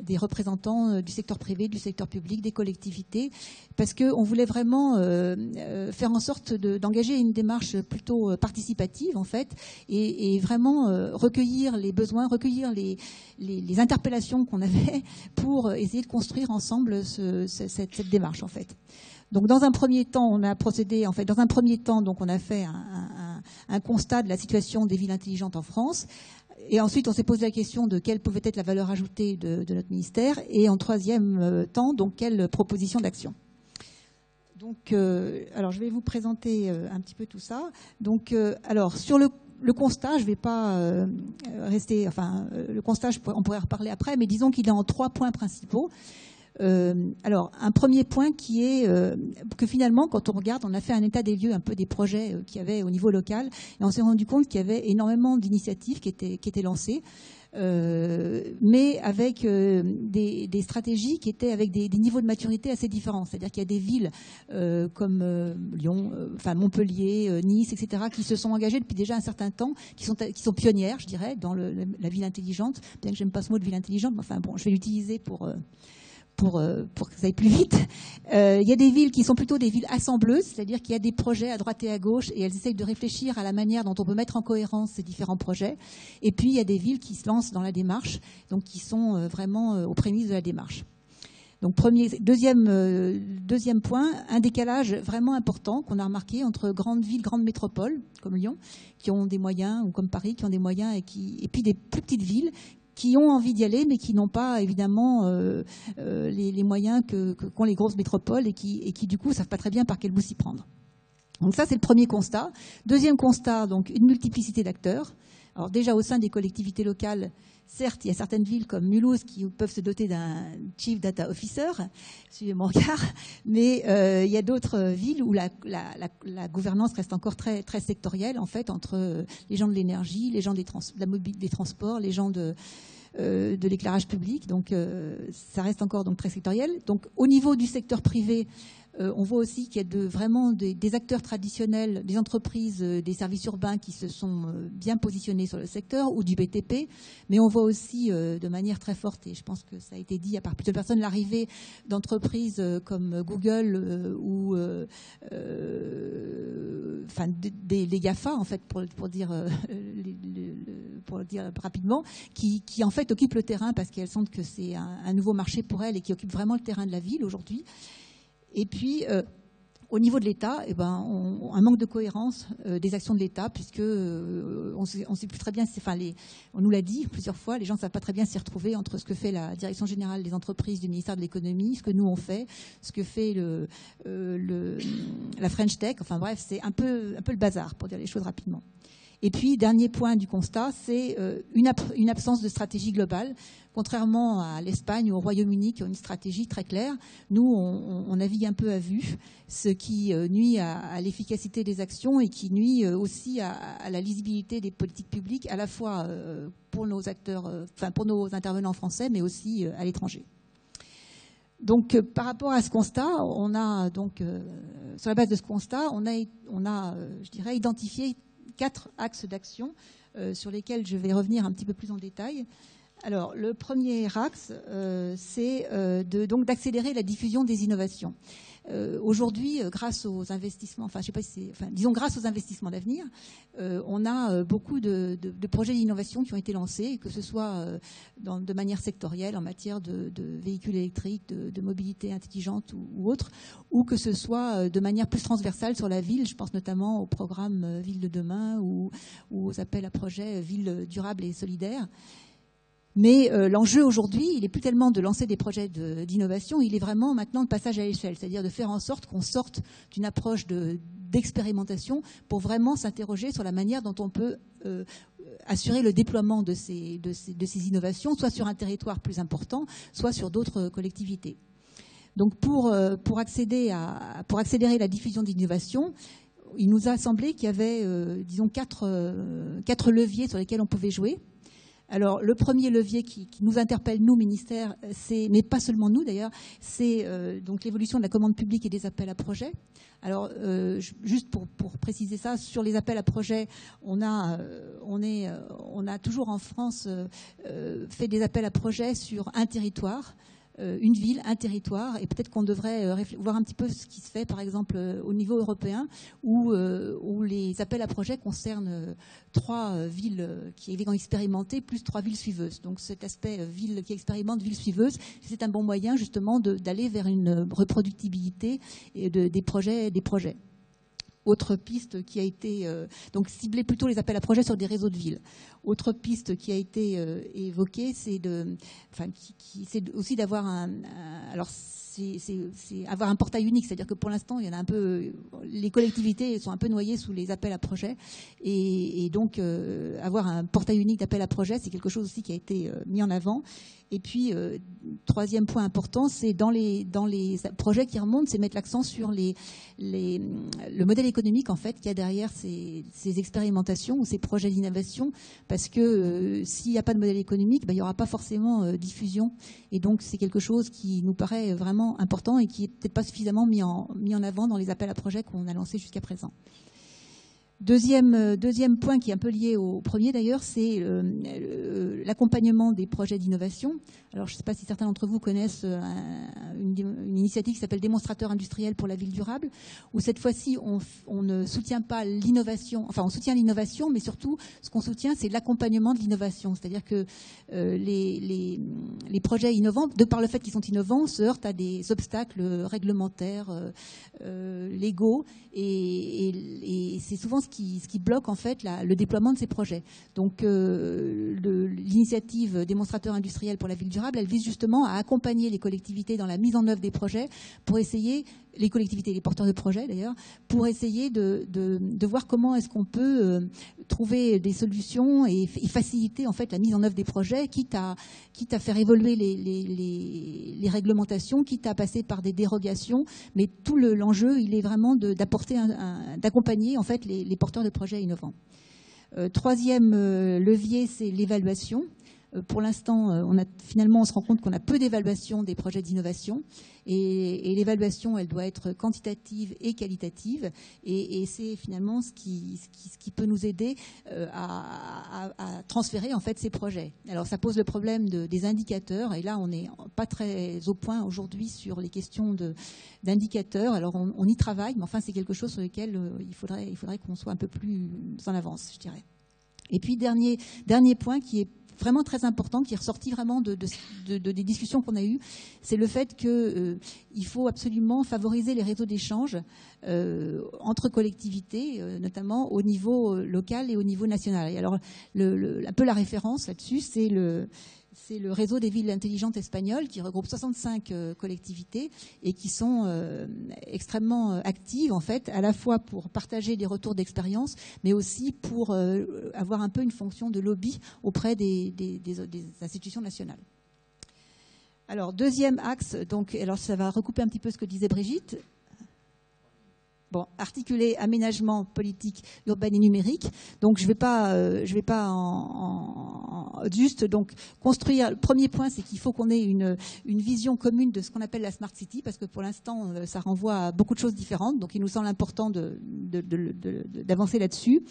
des représentants du secteur privé, du secteur public, des collectivités, parce qu'on voulait vraiment faire en sorte d'engager une démarche plutôt participative, en fait, et vraiment recueillir les besoins, recueillir les interpellations qu'on avait pour essayer de construire ensemble cette démarche, en fait. Donc dans un premier temps, on a procédé, en fait, dans un premier temps, donc on a fait un constat de la situation des villes intelligentes en France. Et ensuite, on s'est posé la question de quelle pouvait être la valeur ajoutée de notre ministère. Et en troisième temps, donc quelle proposition d'action. Donc, alors je vais vous présenter un petit peu tout ça. Donc, alors sur le constat, je ne vais pas rester. Enfin, le constat, on pourrait en reparler après, mais disons qu'il est en 3 points principaux. Alors, un premier point qui est que finalement, quand on regarde, on a fait un état des lieux un peu des projets qu'il y avait au niveau local, et on s'est rendu compte qu'il y avait énormément d'initiatives qui étaient lancées, mais avec des stratégies qui étaient avec des niveaux de maturité assez différents. C'est-à-dire qu'il y a des villes comme Lyon, enfin Montpellier, Nice, etc., qui se sont engagées depuis déjà un certain temps, qui sont pionnières, je dirais, dans la ville intelligente. Bien que j'aime pas ce mot de ville intelligente, mais enfin bon, je vais l'utiliser pour que ça aille plus vite. Il y a des villes qui sont plutôt des villes assembleuses, c'est-à-dire qu'il y a des projets à droite et à gauche et elles essayent de réfléchir à la manière dont on peut mettre en cohérence ces différents projets. Et puis il y a des villes qui se lancent dans la démarche, donc qui sont vraiment aux prémices de la démarche. Donc deuxième point, un décalage vraiment important qu'on a remarqué entre grandes villes, grandes métropoles comme Lyon, qui ont des moyens, ou comme Paris, qui ont des moyens, et puis des plus petites villes qui ont envie d'y aller, mais qui n'ont pas évidemment les moyens qu'ont les grosses métropoles et qui du coup ne savent pas très bien par quel bout s'y prendre. Donc ça, c'est le premier constat. Deuxième constat, donc une multiplicité d'acteurs. Alors déjà au sein des collectivités locales, certes, il y a certaines villes comme Mulhouse qui peuvent se doter d'un Chief Data Officer, suivez mon regard, mais il y a d'autres villes où la gouvernance reste encore très, très sectorielle, en fait, entre les gens de l'énergie, les gens des transports, les gens de l'éclairage public. Donc ça reste encore donc très sectoriel. Donc au niveau du secteur privé, on voit aussi qu'il y a vraiment des acteurs traditionnels, des entreprises, des services urbains qui se sont bien positionnés sur le secteur, ou du BTP, mais on voit aussi de manière très forte, et je pense que ça a été dit à part plusieurs personnes, l'arrivée d'entreprises comme Google ou enfin des GAFA, en fait, pour dire rapidement, qui en fait occupent le terrain parce qu'elles sentent que c'est un nouveau marché pour elles et qui occupent vraiment le terrain de la ville aujourd'hui. Et puis, au niveau de l'État, un manque de cohérence des actions de l'État, puisque on sait plus très bien, on nous l'a dit plusieurs fois, les gens ne savent pas très bien s'y retrouver entre ce que fait la Direction générale des entreprises du ministère de l'économie, ce que nous on fait, ce que fait la French Tech. Enfin bref, c'est un peu le bazar, pour dire les choses rapidement. Et puis, dernier point du constat, c'est une absence de stratégie globale. Contrairement à l'Espagne ou au Royaume-Uni qui ont une stratégie très claire, nous, on navigue un peu à vue, ce qui nuit à l'efficacité des actions et qui nuit aussi à la lisibilité des politiques publiques, à la fois pour nos acteurs, pour nos intervenants français, mais aussi à l'étranger. Donc, par rapport à ce constat, on a donc, sur la base de ce constat, on a, je dirais, identifié 4 axes d'action sur lesquels je vais revenir un petit peu plus en détail. Alors, le premier axe, c'est donc d'accélérer la diffusion des innovations. Aujourd'hui, grâce aux investissements, disons grâce aux investissements d'avenir, on a beaucoup de projets d'innovation qui ont été lancés, que ce soit de manière sectorielle en matière de véhicules électriques, de mobilité intelligente ou autre, ou que ce soit de manière plus transversale sur la ville. Je pense notamment au programme Ville de demain ou aux appels à projets Ville durable et solidaire. Mais l'enjeu aujourd'hui, il n'est plus tellement de lancer des projets d'innovation, il est vraiment maintenant le passage à l'échelle, c'est-à-dire de faire en sorte qu'on sorte d'une approche d'expérimentation pour vraiment s'interroger sur la manière dont on peut assurer le déploiement de ces innovations, soit sur un territoire plus important, soit sur d'autres collectivités. Donc pour accélérer la diffusion d'innovation, il nous a semblé qu'il y avait, disons, quatre leviers sur lesquels on pouvait jouer. Alors, le premier levier qui nous interpelle, nous, ministère, mais pas seulement nous d'ailleurs, c'est donc l'évolution de la commande publique et des appels à projets. Alors, juste pour préciser ça, sur les appels à projets, on a toujours en France fait des appels à projets sur un territoire. une ville, un territoire, et peut-être qu'on devrait voir un petit peu ce qui se fait, par exemple, au niveau européen, où les appels à projets concernent 3 villes qui ont expérimenté, plus 3 villes suiveuses. Donc cet aspect ville qui expérimente, ville suiveuse, c'est un bon moyen justement d'aller vers une reproductibilité des projets. Autre piste qui a été donc cibler plutôt les appels à projets sur des réseaux de villes. Autre piste qui a été évoquée, c'est aussi d'avoir avoir un portail unique, c'est-à-dire que pour l'instant, il y en a un peu, les collectivités sont un peu noyées sous les appels à projets, et donc avoir un portail unique d'appels à projets, c'est quelque chose aussi qui a été mis en avant. Et puis, troisième point important, c'est dans les projets qui remontent, c'est mettre l'accent sur le modèle économique en fait qu'il y a derrière ces expérimentations ou ces projets d'innovation, parce que s'il n'y a pas de modèle économique, il n'y aura pas forcément diffusion. Et donc, c'est quelque chose qui nous paraît vraiment important et qui n'est peut-être pas suffisamment mis en avant dans les appels à projets qu'on a lancés jusqu'à présent. Deuxième point qui est un peu lié au premier d'ailleurs, c'est l'accompagnement des projets d'innovation. Alors je ne sais pas si certains d'entre vous connaissent une initiative qui s'appelle Démonstrateur industriel pour la ville durable, où cette fois-ci on ne soutient pas l'innovation, enfin on soutient l'innovation, mais surtout ce qu'on soutient c'est l'accompagnement de l'innovation. C'est-à-dire que les projets innovants, de par le fait qu'ils sont innovants, se heurtent à des obstacles réglementaires, légaux, et c'est souvent ce qui bloque en fait le déploiement de ces projets. Donc l'initiative Démonstrateur industriel pour la ville durable, elle vise justement à accompagner les collectivités dans la mise en œuvre des projets pour essayer, les collectivités et les porteurs de projets d'ailleurs, pour essayer de voir comment est-ce qu'on peut trouver des solutions et faciliter en fait la mise en œuvre des projets, quitte à faire évoluer les réglementations, quitte à passer par des dérogations, mais tout l'enjeu il est vraiment d'accompagner en fait les porteurs de projets innovants. Troisième levier, c'est l'évaluation. Pour l'instant, on se rend compte qu'on a peu d'évaluation des projets d'innovation, et l'évaluation, elle doit être quantitative et qualitative, et c'est finalement ce qui peut nous aider à transférer en fait ces projets. Alors ça pose le problème des indicateurs, et là on n'est pas très au point aujourd'hui sur les questions d'indicateurs. Alors on y travaille, mais enfin c'est quelque chose sur lequel il faudrait qu'on soit un peu plus en avance, je dirais. Et puis dernier point qui est vraiment très important, qui est ressorti vraiment des discussions qu'on a eues, c'est le fait qu'il faut absolument favoriser les réseaux d'échange entre collectivités, notamment au niveau local et au niveau national. Et alors, un peu la référence là-dessus, c'est le réseau des villes intelligentes espagnoles qui regroupe 65 collectivités et qui sont extrêmement actives en fait, à la fois pour partager des retours d'expérience, mais aussi pour avoir un peu une fonction de lobby auprès des institutions nationales. Alors deuxième axe, donc, alors ça va recouper un petit peu ce que disait Brigitte. Bon, articuler aménagement politique urbain et numérique. Donc je vais pas juste donc construire. Le premier point, c'est qu'il faut qu'on ait une vision commune de ce qu'on appelle la smart city, parce que pour l'instant ça renvoie à beaucoup de choses différentes. Donc il nous semble important d'avancer là-dessus.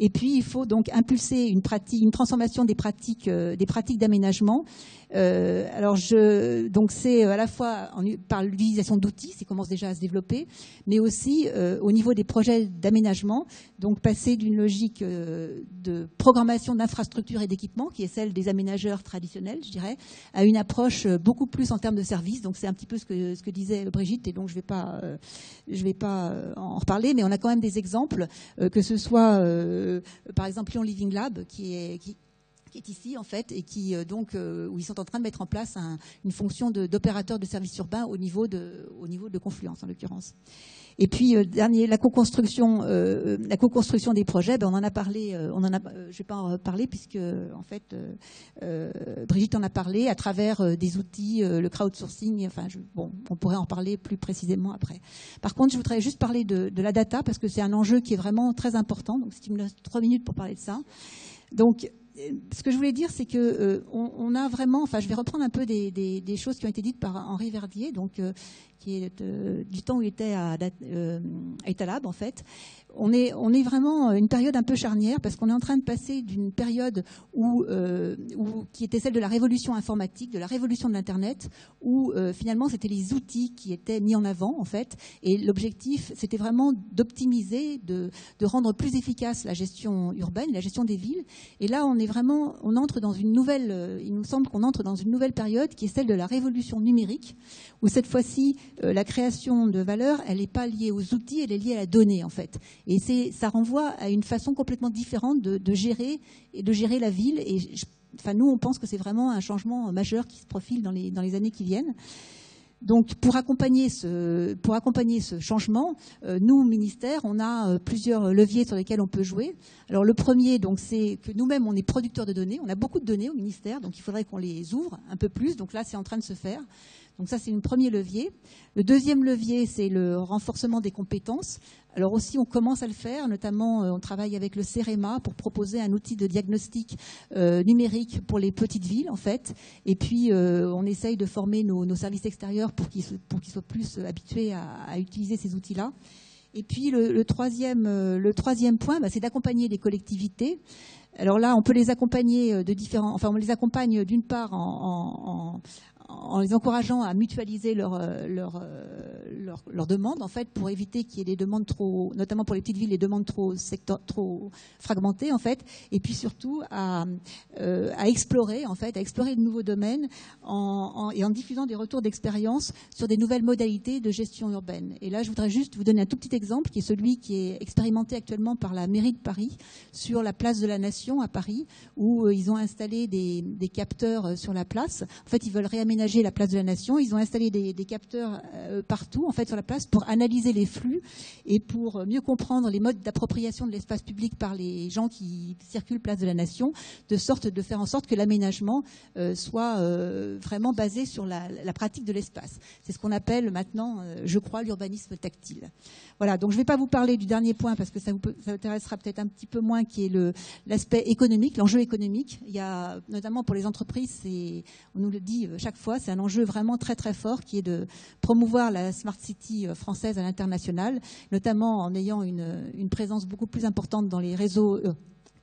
Et puis il faut donc impulser une transformation des pratiques d'aménagement. Donc c'est à la fois par l'utilisation d'outils, ça commence déjà à se développer, mais aussi au niveau des projets d'aménagement, donc passer d'une logique de programmation d'infrastructures et d'équipements, qui est celle des aménageurs traditionnels, je dirais, à une approche beaucoup plus en termes de services. Donc c'est un petit peu ce que disait Brigitte, et donc je vais pas en reparler, mais on a quand même des exemples, que ce soit par exemple Lyon Living Lab, qui est ici en fait, et qui où ils sont en train de mettre en place une fonction d'opérateur de services urbains au niveau de Confluence en l'occurrence. Et puis la co-construction des projets, on en a parlé, je vais pas en parler puisque en fait Brigitte en a parlé à travers des outils, le crowdsourcing. Enfin, on pourrait en parler plus précisément après. Par contre, je voudrais juste parler de la data, parce que c'est un enjeu qui est vraiment très important. Donc, si tu me laisses 3 minutes pour parler de ça. Donc, ce que je voulais dire, c'est que on a vraiment, enfin, je vais reprendre un peu des choses qui ont été dites par Henri Verdier, donc qui est du temps où il était à Etalab en fait. on est vraiment une période un peu charnière parce qu'on est en train de passer d'une période qui était celle de la révolution informatique, de la révolution de l'Internet, où finalement c'était les outils qui étaient mis en avant en fait, et l'objectif c'était vraiment d'optimiser, de rendre plus efficace la gestion urbaine, la gestion des villes. Et là on entre dans une nouvelle, il nous semble qu'on entre dans une nouvelle période qui est celle de la révolution numérique, où cette fois-ci la création de valeur, elle n'est pas liée aux outils, elle est liée à la donnée en fait. Et ça renvoie à une façon complètement différente de gérer la ville. Et nous, on pense que c'est vraiment un changement majeur qui se profile dans les années qui viennent. Donc, pour accompagner ce changement, nous, ministère, on a plusieurs leviers sur lesquels on peut jouer. Alors, le premier, donc, c'est que nous-mêmes, on est producteurs de données. On a beaucoup de données au ministère, donc il faudrait qu'on les ouvre un peu plus. Donc là, c'est en train de se faire. Donc ça, c'est un premier levier. Le deuxième levier, c'est le renforcement des compétences. Alors aussi, on commence à le faire, notamment on travaille avec le CEREMA pour proposer un outil de diagnostic numérique pour les petites villes, en fait. Et puis, on essaye de former nos services extérieurs pour qu'ils soient plus habitués à utiliser ces outils-là. Et puis, le troisième point, c'est d'accompagner les collectivités. Alors là, on peut les accompagner on les accompagne d'une part en les encourageant à mutualiser leurs demandes, en fait, pour éviter qu'il y ait des demandes trop, notamment pour les petites villes, les demandes trop fragmentées, en fait, et puis surtout à explorer de nouveaux domaines et en diffusant des retours d'expérience sur des nouvelles modalités de gestion urbaine. Et là, je voudrais juste vous donner un tout petit exemple, qui est celui qui est expérimenté actuellement par la mairie de Paris, sur la place de la Nation à Paris, où ils ont installé des capteurs sur la place. En fait, ils veulent réaménager la place de la Nation. Ils ont installé des capteurs partout, en fait, sur la place, pour analyser les flux et pour mieux comprendre les modes d'appropriation de l'espace public par les gens qui circulent place de la Nation, de faire en sorte que l'aménagement soit vraiment basé sur la pratique de l'espace. C'est ce qu'on appelle maintenant, je crois, l'urbanisme tactile. Voilà, donc je ne vais pas vous parler du dernier point parce que ça vous intéressera peut-être un petit peu moins, qui est l'aspect économique, l'enjeu économique. Il y a, notamment pour les entreprises, on nous le dit chaque fois, c'est un enjeu vraiment très très fort qui est de promouvoir la Smart City française à l'international, notamment en ayant une présence beaucoup plus importante dans les réseaux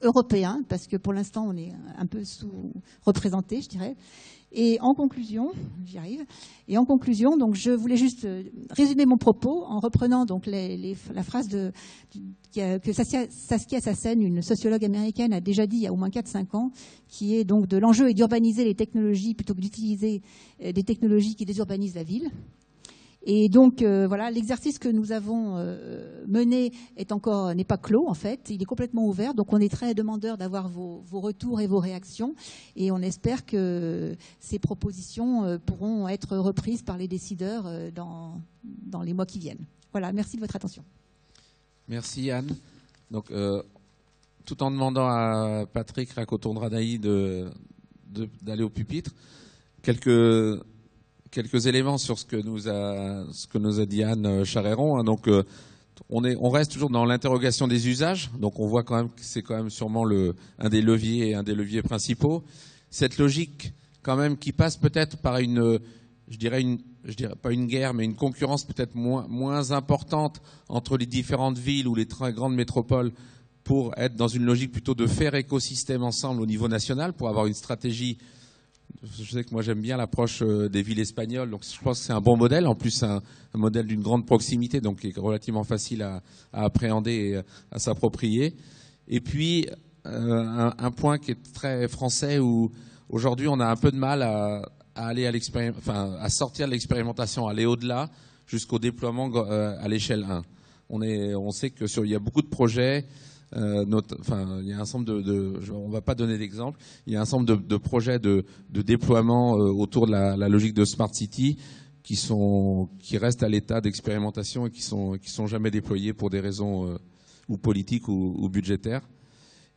européens, parce que pour l'instant on est un peu sous-représenté, je dirais. Et en conclusion, j'y arrive. Et en conclusion, donc je voulais juste résumer mon propos en reprenant donc la phrase que Saskia Sassen, une sociologue américaine, a déjà dit il y a au moins 4-5 ans, qui est donc de l'enjeu est d'urbaniser les technologies plutôt que d'utiliser des technologies qui désurbanisent la ville. Et donc voilà, l'exercice que nous avons mené n'est pas clos en fait, il est complètement ouvert. Donc on est très demandeur d'avoir vos retours et vos réactions, et on espère que ces propositions pourront être reprises par les décideurs dans les mois qui viennent. Voilà, merci de votre attention. Merci Anne. Donc tout en demandant à Patrick Racotondradaï d'aller au pupitre, quelques éléments sur ce que nous a dit Anne Charéron. Donc, on reste toujours dans l'interrogation des usages. Donc, on voit quand même que c'est quand même sûrement un des leviers principaux. Cette logique, quand même, qui passe peut-être par je dirais pas une guerre, mais une concurrence peut-être moins importante entre les différentes villes ou les très grandes métropoles, pour être dans une logique plutôt de faire écosystème ensemble au niveau national, pour avoir une stratégie. Je sais que moi j'aime bien l'approche des villes espagnoles, donc je pense que c'est un bon modèle. En plus, c'est un modèle d'une grande proximité, donc qui est relativement facile à appréhender et à s'approprier. Et puis, un point qui est très français, où aujourd'hui on a un peu de mal à aller à sortir de l'expérimentation, à aller au-delà, jusqu'au déploiement à l'échelle 1. On sait que il y a beaucoup de projets. Il y a un ensemble on va pas donner d'exemple. Il y a un ensemble de projets de déploiement autour de la logique de Smart City qui restent à l'état d'expérimentation et qui sont jamais déployés pour des raisons ou politiques ou budgétaires.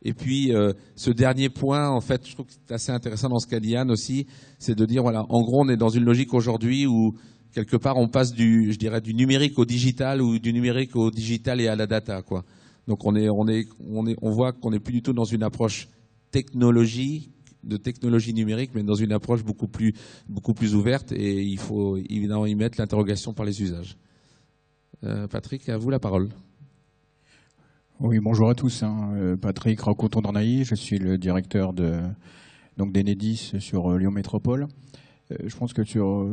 Et puis ce dernier point, en fait, je trouve que c'est assez intéressant dans ce qu'a dit Anne aussi, c'est de dire voilà, en gros, on est dans une logique aujourd'hui où quelque part on passe du numérique au digital, ou du numérique au digital et à la data, quoi. Donc on voit qu'on n'est plus du tout dans une approche technologie numérique, mais dans une approche beaucoup plus ouverte, et il faut évidemment y mettre l'interrogation par les usages. Patrick, à vous la parole. Oui, bonjour à tous. Patrick Racoton-Dornailly, je suis le directeur d'Enedis sur Lyon Métropole. Je pense que sur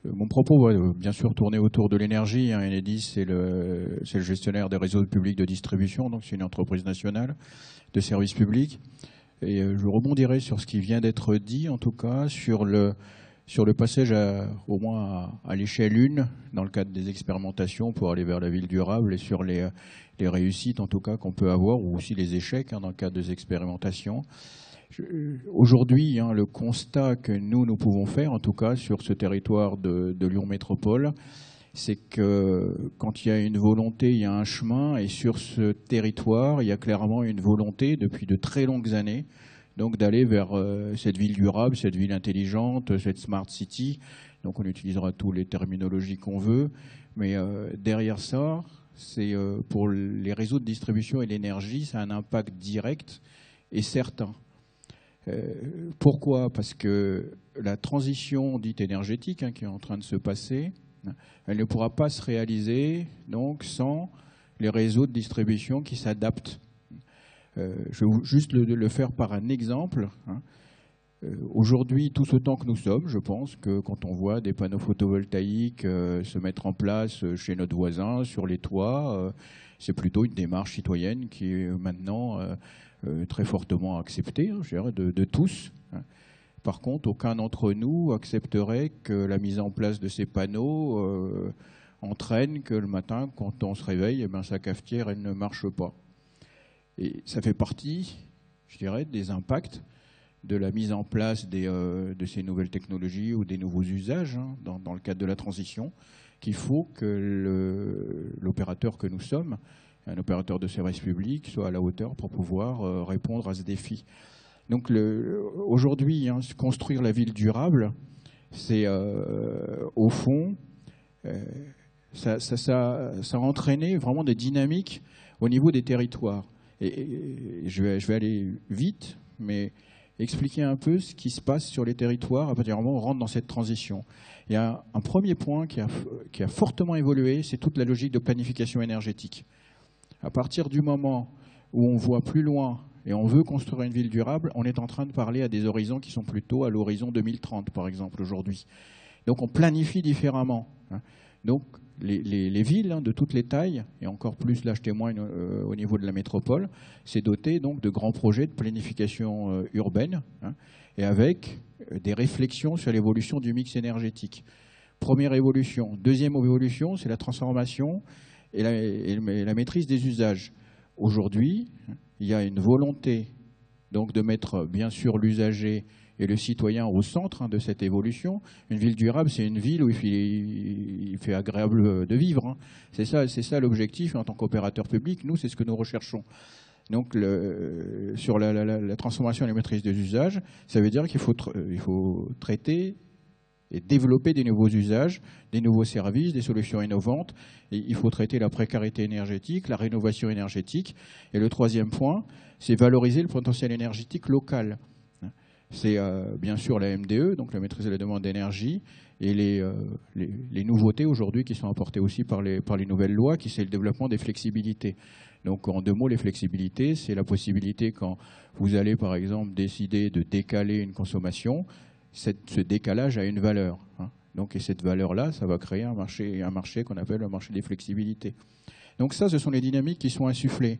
mon propos va bien sûr tourner autour de l'énergie. Enedis, c'est le gestionnaire des réseaux publics de distribution, donc c'est une entreprise nationale de services publics. Et je rebondirai sur ce qui vient d'être dit, en tout cas, sur le passage au moins à l'échelle 1, dans le cadre des expérimentations pour aller vers la ville durable, et sur les réussites, en tout cas, qu'on peut avoir, ou aussi les échecs dans le cadre des expérimentations. Aujourd'hui, le constat que nous pouvons faire, en tout cas, sur ce territoire de Lyon Métropole, c'est que quand il y a une volonté, il y a un chemin, et sur ce territoire, il y a clairement une volonté, depuis de très longues années, donc d'aller vers cette ville durable, cette ville intelligente, cette smart city. Donc on utilisera toutes les terminologies qu'on veut, mais derrière ça, c'est pour les réseaux de distribution et l'énergie, ça a un impact direct et certain. Pourquoi ? Parce que la transition dite énergétique qui est en train de se passer, elle ne pourra pas se réaliser donc sans les réseaux de distribution qui s'adaptent. Je vais juste le faire par un exemple. Aujourd'hui, tout ce temps que nous sommes, je pense que quand on voit des panneaux photovoltaïques se mettre en place chez notre voisin, sur les toits, c'est plutôt une démarche citoyenne qui est maintenant très fortement acceptée, je dirais, de tous. Par contre, aucun d'entre nous accepterait que la mise en place de ces panneaux entraîne que le matin, quand on se réveille, sa cafetière, elle ne marche pas. Et ça fait partie, je dirais, des impacts de la mise en place de ces nouvelles technologies ou des nouveaux usages dans le cadre de la transition, qu'il faut que l'opérateur que nous sommes, un opérateur de service public, soit à la hauteur pour pouvoir répondre à ce défi. Donc aujourd'hui, construire la ville durable, c'est au fond, ça a entraîné vraiment des dynamiques au niveau des territoires. Et je vais aller vite, mais expliquer un peu ce qui se passe sur les territoires à partir du moment où on rentre dans cette transition. Il y a un premier point qui a fortement évolué, c'est toute la logique de planification énergétique. À partir du moment où on voit plus loin et on veut construire une ville durable, on est en train de parler à des horizons qui sont plutôt à l'horizon 2030, par exemple, aujourd'hui. Donc on planifie différemment. Donc les villes de toutes les tailles, et encore plus là je témoigne au niveau de la métropole, c'est doté donc de grands projets de planification urbaine, et avec des réflexions sur l'évolution du mix énergétique. Première évolution. Deuxième évolution, c'est la transformation et la maîtrise des usages. Aujourd'hui, il y a une volonté donc de mettre bien sûr l'usager et le citoyen au centre de cette évolution. Une ville durable, c'est une ville où il fait agréable de vivre. C'est ça l'objectif en tant qu'opérateur public. Nous, c'est ce que nous recherchons. Donc, sur la transformation et la maîtrise des usages, ça veut dire qu'il faut traiter et développer des nouveaux usages, des nouveaux services, des solutions innovantes. Et il faut traiter la précarité énergétique, la rénovation énergétique. Et le troisième point, c'est valoriser le potentiel énergétique local. C'est bien sûr la MDE, donc la maîtrise de la demande d'énergie, et les nouveautés aujourd'hui qui sont apportées aussi par les nouvelles lois, qui c'est le développement des flexibilités. Donc en deux mots, les flexibilités, c'est la possibilité quand vous allez par exemple décider de décaler une consommation, ce décalage a une valeur. Donc, et cette valeur-là, ça va créer un marché qu'on appelle le marché des flexibilités. Donc ça, ce sont les dynamiques qui sont insufflées.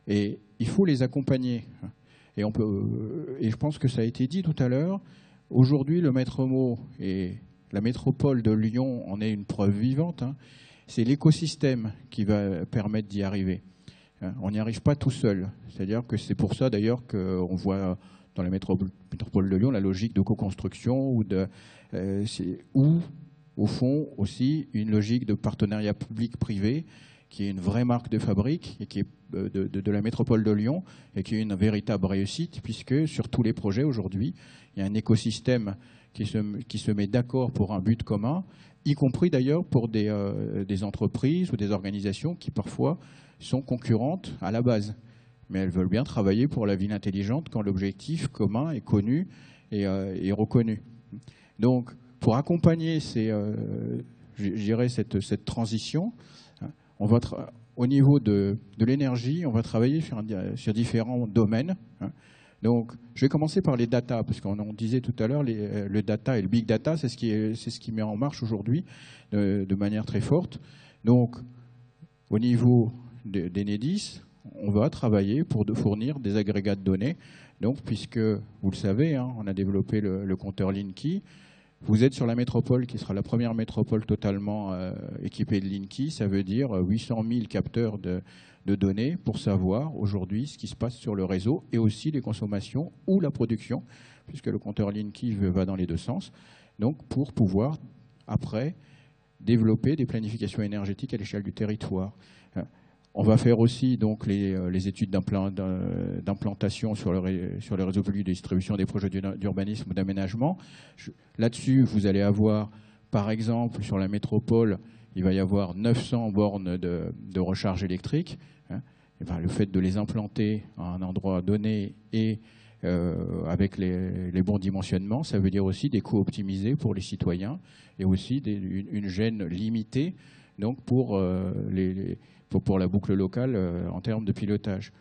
Et il faut les accompagner. Et je pense que ça a été dit tout à l'heure, aujourd'hui, le maître mot, et la métropole de Lyon en est une preuve vivante, c'est l'écosystème qui va permettre d'y arriver. On n'y arrive pas tout seul. C'est-à-dire que c'est pour ça, d'ailleurs, qu'on voit dans la métropole de Lyon la logique de co-construction ou au fond, aussi, une logique de partenariat public-privé qui est une vraie marque de fabrique et qui est de la métropole de Lyon et qui est une véritable réussite, puisque sur tous les projets aujourd'hui, il y a un écosystème qui se met d'accord pour un but commun, y compris d'ailleurs pour des entreprises ou des organisations qui parfois sont concurrentes à la base. Mais elles veulent bien travailler pour la ville intelligente quand l'objectif commun est connu et reconnu. Donc, pour accompagner je dirais cette transition, au niveau de l'énergie, on va travailler sur différents domaines. Donc, je vais commencer par les data, parce qu'on disait tout à l'heure, le data et le big data, c'est ce qui met en marche aujourd'hui de manière très forte. Donc, au niveau d'Enedis, on va travailler pour fournir des agrégats de données. Donc, puisque, vous le savez, on a développé le compteur Linky. Vous êtes sur la métropole qui sera la première métropole totalement équipée de Linky. Ça veut dire 800 000 capteurs de données pour savoir aujourd'hui ce qui se passe sur le réseau et aussi les consommations ou la production, puisque le compteur Linky va dans les deux sens. Donc, pour pouvoir, après, développer des planifications énergétiques à l'échelle du territoire. On va faire aussi donc les études d'implantation sur le réseau public de distribution des projets d'urbanisme ou d'aménagement. Là-dessus, vous allez avoir, par exemple, sur la métropole, il va y avoir 900 bornes de recharge électrique. Le fait de les implanter à un endroit donné et avec les bons dimensionnements, ça veut dire aussi des coûts optimisés pour les citoyens et aussi une gêne limitée donc pour la boucle locale en termes de pilotage.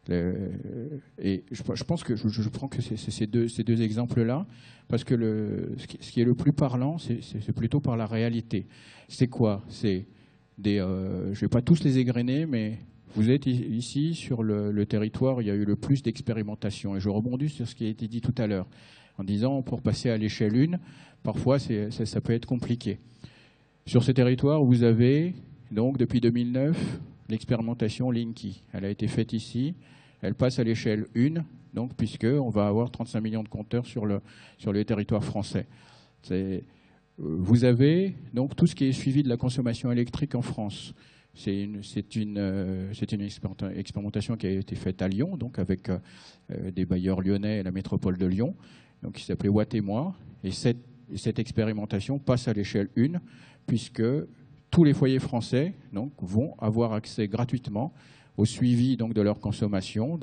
Et je pense que je prends que ces deux exemples-là, parce que ce qui est le plus parlant, c'est plutôt par la réalité. C'est quoi? Je ne vais pas tous les égrener, mais vous êtes ici sur le territoire où il y a eu le plus d'expérimentation. Et je rebondis sur ce qui a été dit tout à l'heure, en disant pour passer à l'échelle 1, parfois ça peut être compliqué. Sur ce territoire, vous avez donc depuis 2009 l'expérimentation Linky. Elle a été faite ici, elle passe à l'échelle 1, donc puisqu'on va avoir 35 millions de compteurs sur le territoire français. Vous avez donc tout ce qui est suivi de la consommation électrique en France. C'est une expérimentation qui a été faite à Lyon, donc avec des bailleurs lyonnais et la métropole de Lyon, donc qui s'appelait Watt et moi. Et cette expérimentation passe à l'échelle 1, puisque tous les foyers français donc, vont avoir accès gratuitement au suivi donc, de leur consommation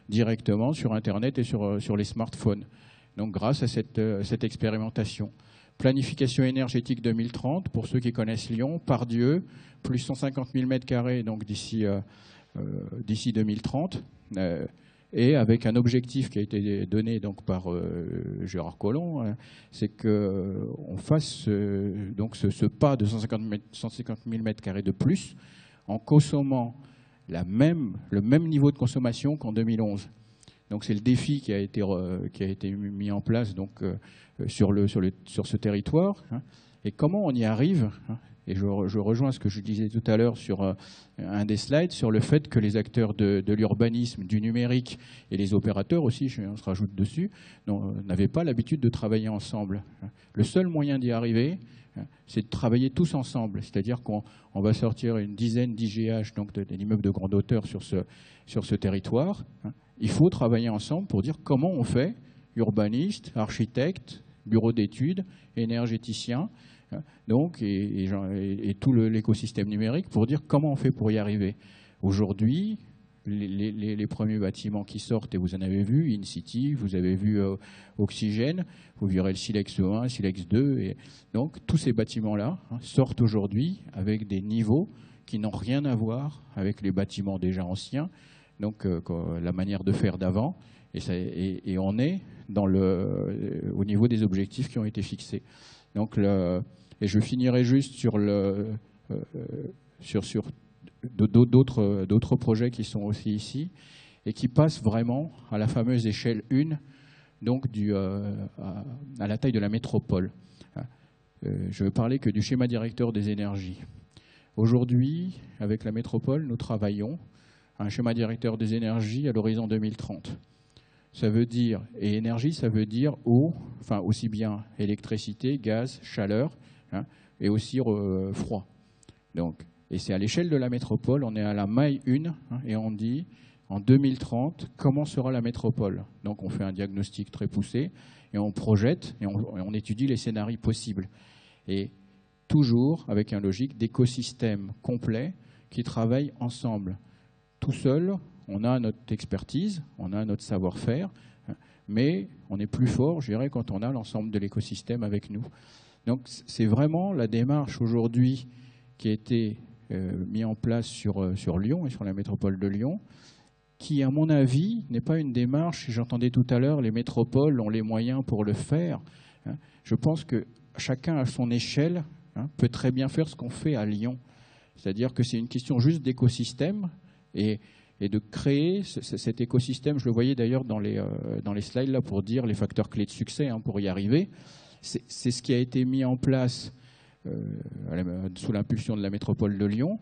directement sur Internet et sur les smartphones. Donc grâce à cette expérimentation. Planification énergétique 2030, pour ceux qui connaissent Lyon, Pardieu, plus 150 000 m² donc d'ici 2030, et avec un objectif qui a été donné donc par Gérard Collomb, c'est qu'on fasse donc ce pas de 150 000 m² de plus en consommant le même niveau de consommation qu'en 2011. Donc c'est le défi qui a été mis en place donc, sur ce territoire. Et comment on y arrive? Et je rejoins ce que je disais tout à l'heure sur un des slides, sur le fait que les acteurs de l'urbanisme, du numérique et les opérateurs aussi, on se rajoute dessus, n'avaient pas l'habitude de travailler ensemble. Le seul moyen d'y arriver, c'est de travailler tous ensemble. C'est-à-dire qu'on va sortir une dizaine d'IGH, donc d'immeubles de grande hauteur sur ce territoire. Il faut travailler ensemble pour dire comment on fait, urbanistes, architectes, bureaux d'études, énergéticiens, donc, et tout l'écosystème numérique pour dire comment on fait pour y arriver. Aujourd'hui, les premiers bâtiments qui sortent, et vous en avez vu, InCity, vous avez vu Oxygène, vous verrez le Silex 1, Silex 2, et donc tous ces bâtiments-là sortent aujourd'hui avec des niveaux qui n'ont rien à voir avec les bâtiments déjà anciens, donc la manière de faire d'avant, et on est au niveau des objectifs qui ont été fixés. Donc, et je finirai juste sur d'autres projets qui sont aussi ici et qui passent vraiment à la fameuse échelle 1, donc à la taille de la métropole. Je ne veux parler que du schéma directeur des énergies. Aujourd'hui, avec la métropole, nous travaillons à un schéma directeur des énergies à l'horizon 2030. Ça veut dire, et énergie, ça veut dire eau, enfin aussi bien électricité, gaz, chaleur, et aussi froid. Donc, et c'est à l'échelle de la métropole, on est à la maille 1, et on dit, en 2030, comment sera la métropole? Donc on fait un diagnostic très poussé, et on projette, et on étudie les scénarios possibles. Et toujours avec une logique d'écosystème complet qui travaille ensemble. Tout seul, on a notre expertise, on a notre savoir-faire, mais on est plus fort, je dirais, quand on a l'ensemble de l'écosystème avec nous. Donc c'est vraiment la démarche aujourd'hui qui a été mis en place sur Lyon et sur la métropole de Lyon, qui, à mon avis, n'est pas une démarche, j'entendais tout à l'heure, les métropoles ont les moyens pour le faire. Je pense que chacun à son échelle peut très bien faire ce qu'on fait à Lyon. C'est-à-dire que c'est une question juste d'écosystème et de créer cet écosystème. Je le voyais d'ailleurs dans les slides là pour dire les facteurs clés de succès pour y arriver. C'est ce qui a été mis en place sous l'impulsion de la métropole de Lyon,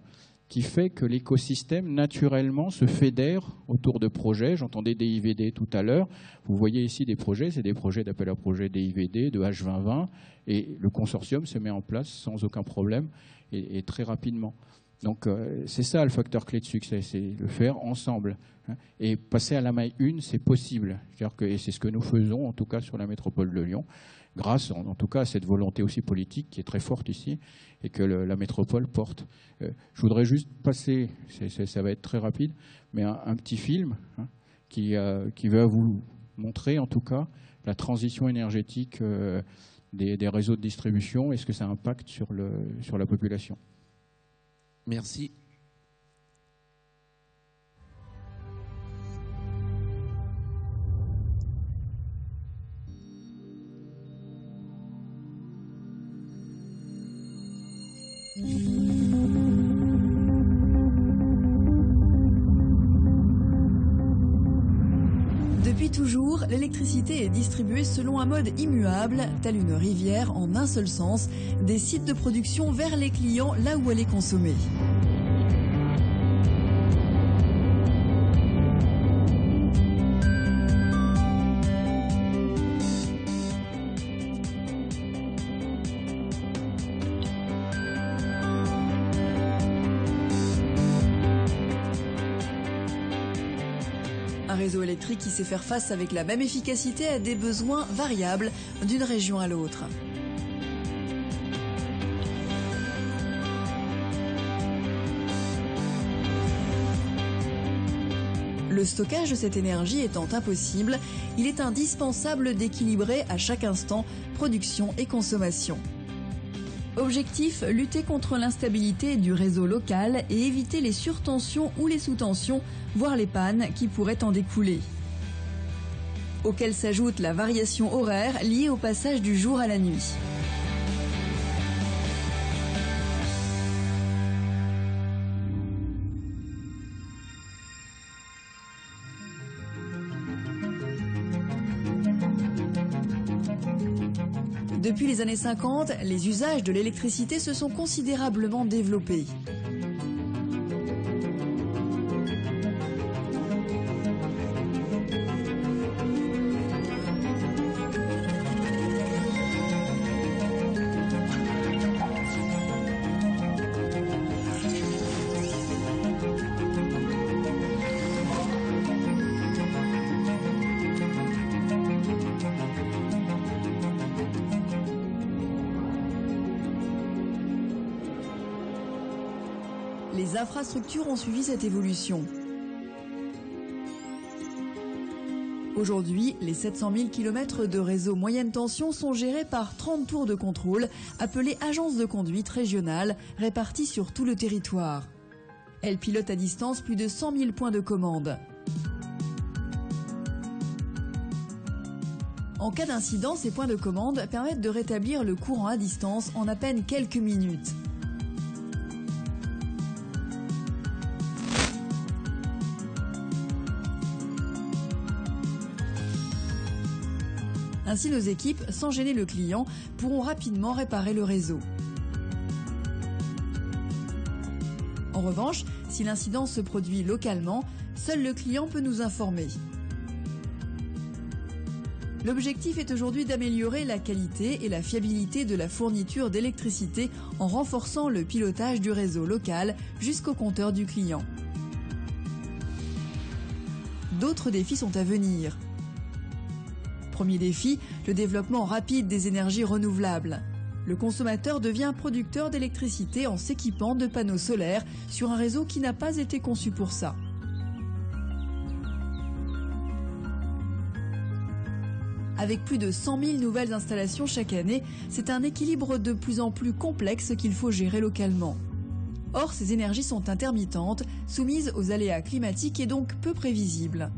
qui fait que l'écosystème naturellement se fédère autour de projets. J'entendais DIVD tout à l'heure. Vous voyez ici des projets, c'est des projets d'appel à projet DIVD, de H2020, et le consortium se met en place sans aucun problème et très rapidement. Donc c'est ça le facteur clé de succès, c'est le faire ensemble. Et passer à la maille 1, c'est possible. Et c'est ce que nous faisons, en tout cas sur la métropole de Lyon, grâce en tout cas à cette volonté aussi politique qui est très forte ici et que la métropole porte. Je voudrais juste passer, ça va être très rapide, mais un petit film qui va vous montrer en tout cas la transition énergétique des réseaux de distribution et ce que ça impacte sur la population. Merci. Depuis toujours, l'électricité est distribuée selon un mode immuable, tel une rivière en un seul sens, des sites de production vers les clients là où elle est consommée. Un réseau électrique qui sait faire face avec la même efficacité à des besoins variables d'une région à l'autre. Le stockage de cette énergie étant impossible, il est indispensable d'équilibrer à chaque instant production et consommation. Objectif, lutter contre l'instabilité du réseau local et éviter les surtensions ou les sous-tensions, voire les pannes qui pourraient en découler. Auquel s'ajoute la variation horaire liée au passage du jour à la nuit. Depuis les années 50, les usages de l'électricité se sont considérablement développés. Les infrastructures ont suivi cette évolution. Aujourd'hui, les 700 000 km de réseau moyenne tension sont gérés par 30 tours de contrôle, appelées agences de conduite régionales, réparties sur tout le territoire. Elles pilotent à distance plus de 100 000 points de commande. En cas d'incident, ces points de commande permettent de rétablir le courant à distance en à peine quelques minutes. Ainsi, nos équipes, sans gêner le client, pourront rapidement réparer le réseau. En revanche, si l'incident se produit localement, seul le client peut nous informer. L'objectif est aujourd'hui d'améliorer la qualité et la fiabilité de la fourniture d'électricité en renforçant le pilotage du réseau local jusqu'au compteur du client. D'autres défis sont à venir. Premier défi, le développement rapide des énergies renouvelables. Le consommateur devient producteur d'électricité en s'équipant de panneaux solaires sur un réseau qui n'a pas été conçu pour ça. Avec plus de 100 000 nouvelles installations chaque année, c'est un équilibre de plus en plus complexe qu'il faut gérer localement. Or, ces énergies sont intermittentes, soumises aux aléas climatiques et donc peu prévisibles.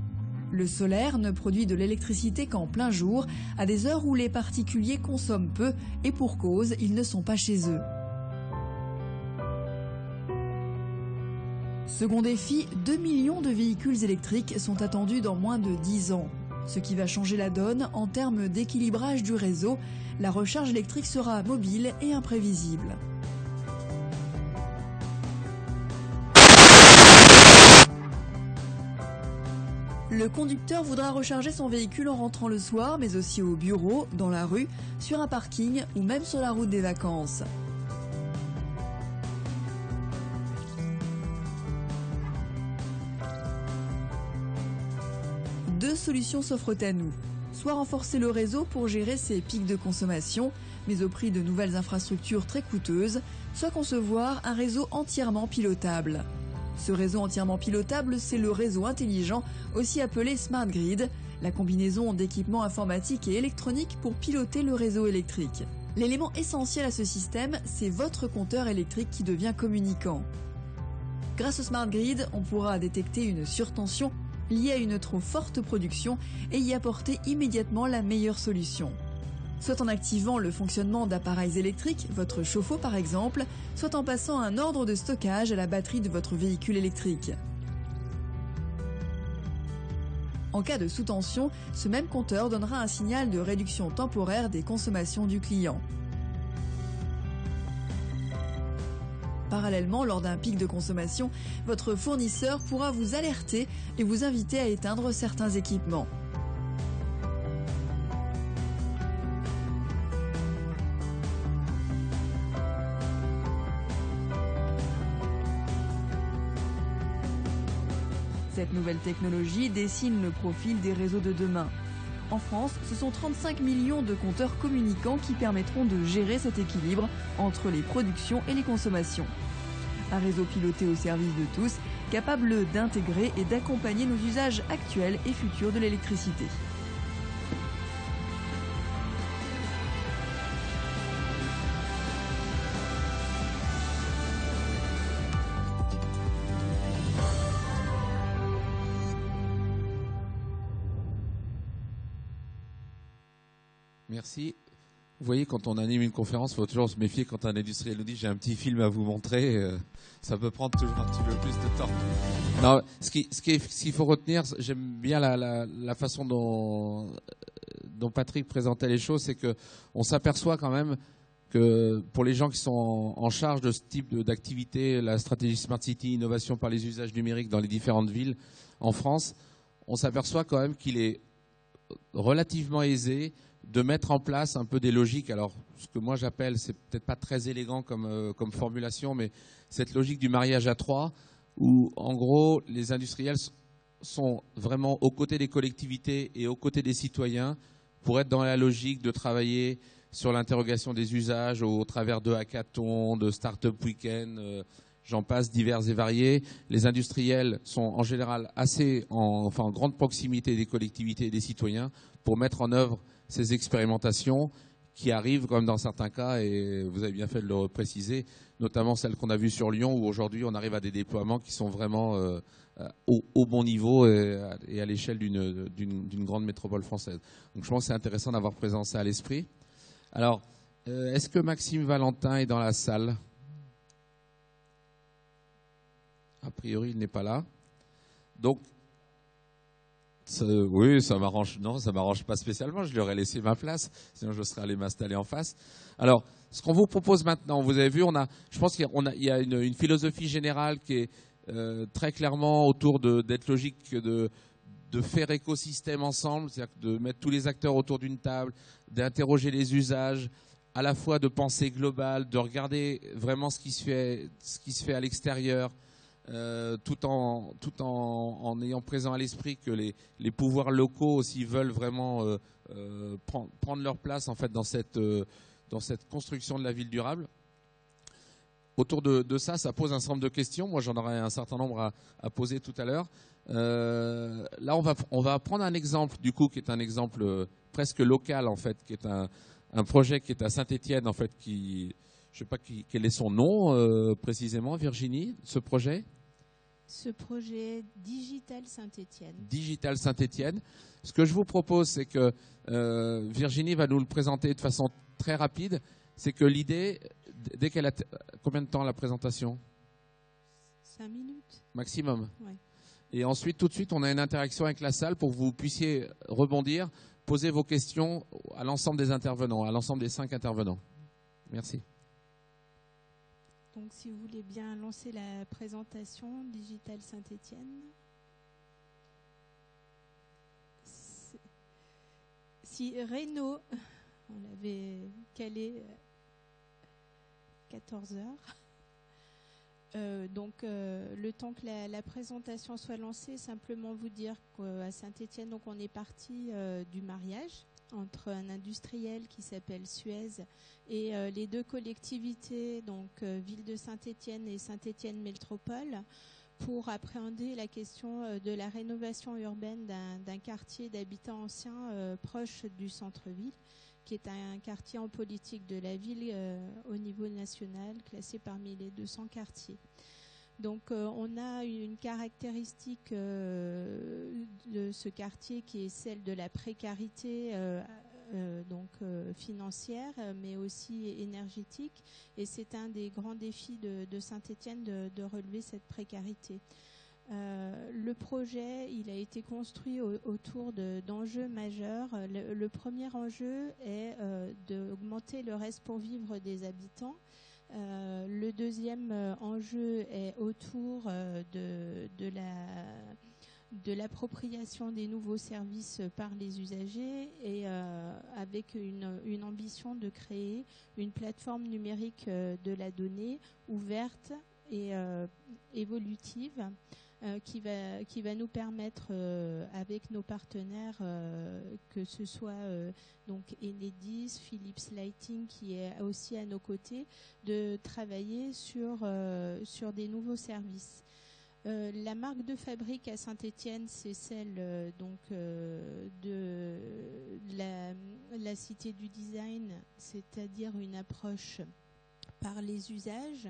Le solaire ne produit de l'électricité qu'en plein jour, à des heures où les particuliers consomment peu, et pour cause, ils ne sont pas chez eux. Second défi, 2 millions de véhicules électriques sont attendus dans moins de 10 ans. Ce qui va changer la donne en termes d'équilibrage du réseau, la recharge électrique sera mobile et imprévisible. Le conducteur voudra recharger son véhicule en rentrant le soir, mais aussi au bureau, dans la rue, sur un parking ou même sur la route des vacances. Deux solutions s'offrent à nous. Soit renforcer le réseau pour gérer ces pics de consommation, mais au prix de nouvelles infrastructures très coûteuses, soit concevoir un réseau entièrement pilotable. Ce réseau entièrement pilotable, c'est le réseau intelligent, aussi appelé Smart Grid, la combinaison d'équipements informatiques et électroniques pour piloter le réseau électrique. L'élément essentiel à ce système, c'est votre compteur électrique qui devient communicant. Grâce au Smart Grid, on pourra détecter une surtension liée à une trop forte production et y apporter immédiatement la meilleure solution. Soit en activant le fonctionnement d'appareils électriques, votre chauffe-eau par exemple, soit en passant un ordre de stockage à la batterie de votre véhicule électrique. En cas de sous-tension, ce même compteur donnera un signal de réduction temporaire des consommations du client. Parallèlement, lors d'un pic de consommation, votre fournisseur pourra vous alerter et vous inviter à éteindre certains équipements. Cette nouvelle technologie dessine le profil des réseaux de demain. En France, ce sont 35 millions de compteurs communicants qui permettront de gérer cet équilibre entre les productions et les consommations. Un réseau piloté au service de tous, capable d'intégrer et d'accompagner nos usages actuels et futurs de l'électricité. Merci. Vous voyez, quand on anime une conférence, il faut toujours se méfier quand un industriel nous dit « j'ai un petit film à vous montrer », ça peut prendre toujours un petit peu plus de temps. Non, ce qu'il faut retenir, j'aime bien la façon dont Patrick présentait les choses, c'est qu'on s'aperçoit quand même que pour les gens qui sont en charge de ce type d'activité, la stratégie Smart City, innovation par les usages numériques dans les différentes villes en France, on s'aperçoit quand même qu'il est relativement aisé de mettre en place un peu des logiques. Alors, ce que moi j'appelle, c'est peut-être pas très élégant comme formulation, mais cette logique du mariage à trois, où en gros les industriels sont vraiment aux côtés des collectivités et aux côtés des citoyens pour être dans la logique de travailler sur l'interrogation des usages au travers de hackathons, de start-up week-end, j'en passe, divers et variés. Les industriels sont en général en grande proximité des collectivités et des citoyens pour mettre en œuvre ces expérimentations qui arrivent, comme dans certains cas, et vous avez bien fait de le préciser, notamment celles qu'on a vues sur Lyon, où aujourd'hui on arrive à des déploiements qui sont vraiment au bon niveau et à l'échelle d'une grande métropole française. Donc je pense que c'est intéressant d'avoir présent ça à l'esprit. Alors, est-ce que Maxime Valentin est dans la salle ? A priori, il n'est pas là. Donc, oui, ça m'arrange. Non, ça m'arrange pas spécialement. Je lui aurais laissé ma place, sinon je serais allé m'installer en face. Alors, ce qu'on vous propose maintenant, vous avez vu, je pense qu'il y a une philosophie générale qui est très clairement autour d'être logique, de faire écosystème ensemble, c'est-à-dire de mettre tous les acteurs autour d'une table, d'interroger les usages, à la fois de pensée globale, de regarder vraiment ce qui se fait à l'extérieur. Tout en ayant présent à l'esprit que les pouvoirs locaux aussi veulent vraiment prendre leur place en fait dans cette construction de la ville durable. Autour de ça pose un certain nombre de questions. Moi, j'en aurai un certain nombre à poser tout à l'heure. Là, on va prendre un exemple du coup qui est un exemple presque local en fait, qui est un projet qui est à Saint-Étienne en fait, qui je ne sais pas quel est son nom précisément, Virginie, ce projet. Ce projet Digital Saint-Étienne. Digital Saint-Étienne. Ce que je vous propose, c'est que Virginie va nous le présenter de façon très rapide. C'est que l'idée, dès qu'elle a... Combien de temps la présentation? 5 minutes. Maximum. Ouais. Et ensuite, tout de suite, on a une interaction avec la salle pour que vous puissiez rebondir, poser vos questions à l'ensemble des intervenants, à l'ensemble des 5 intervenants. Merci. Donc, si vous voulez bien lancer la présentation Digital Saint-Étienne. Si Renaud, on l'avait calé 14 heures. Le temps que la présentation soit lancée, simplement vous dire qu'à Saint-Étienne, donc on est parti du mariage entre un industriel qui s'appelle Suez et les 2 collectivités, donc Ville de Saint-Étienne et Saint-Étienne Métropole, pour appréhender la question de la rénovation urbaine d'un quartier d'habitants anciens proche du centre-ville, qui est un quartier en politique de la ville au niveau national, classé parmi les 200 quartiers. Donc on a une caractéristique de ce quartier qui est celle de la précarité financière, mais aussi énergétique. Et c'est un des grands défis de Saint-Étienne de relever cette précarité. Le projet, il a été construit autour d'enjeux majeurs. Le premier enjeu est d'augmenter le reste pour vivre des habitants. Le deuxième enjeu est autour de l'appropriation des nouveaux services par les usagers et avec une ambition de créer une plateforme numérique de la donnée ouverte et évolutive qui va nous permettre avec nos partenaires que ce soit donc Enedis, Philips Lighting qui est aussi à nos côtés, de travailler sur des nouveaux services. La marque de fabrique à Saint-Étienne, c'est celle de la cité du design, c'est-à-dire une approche par les usages.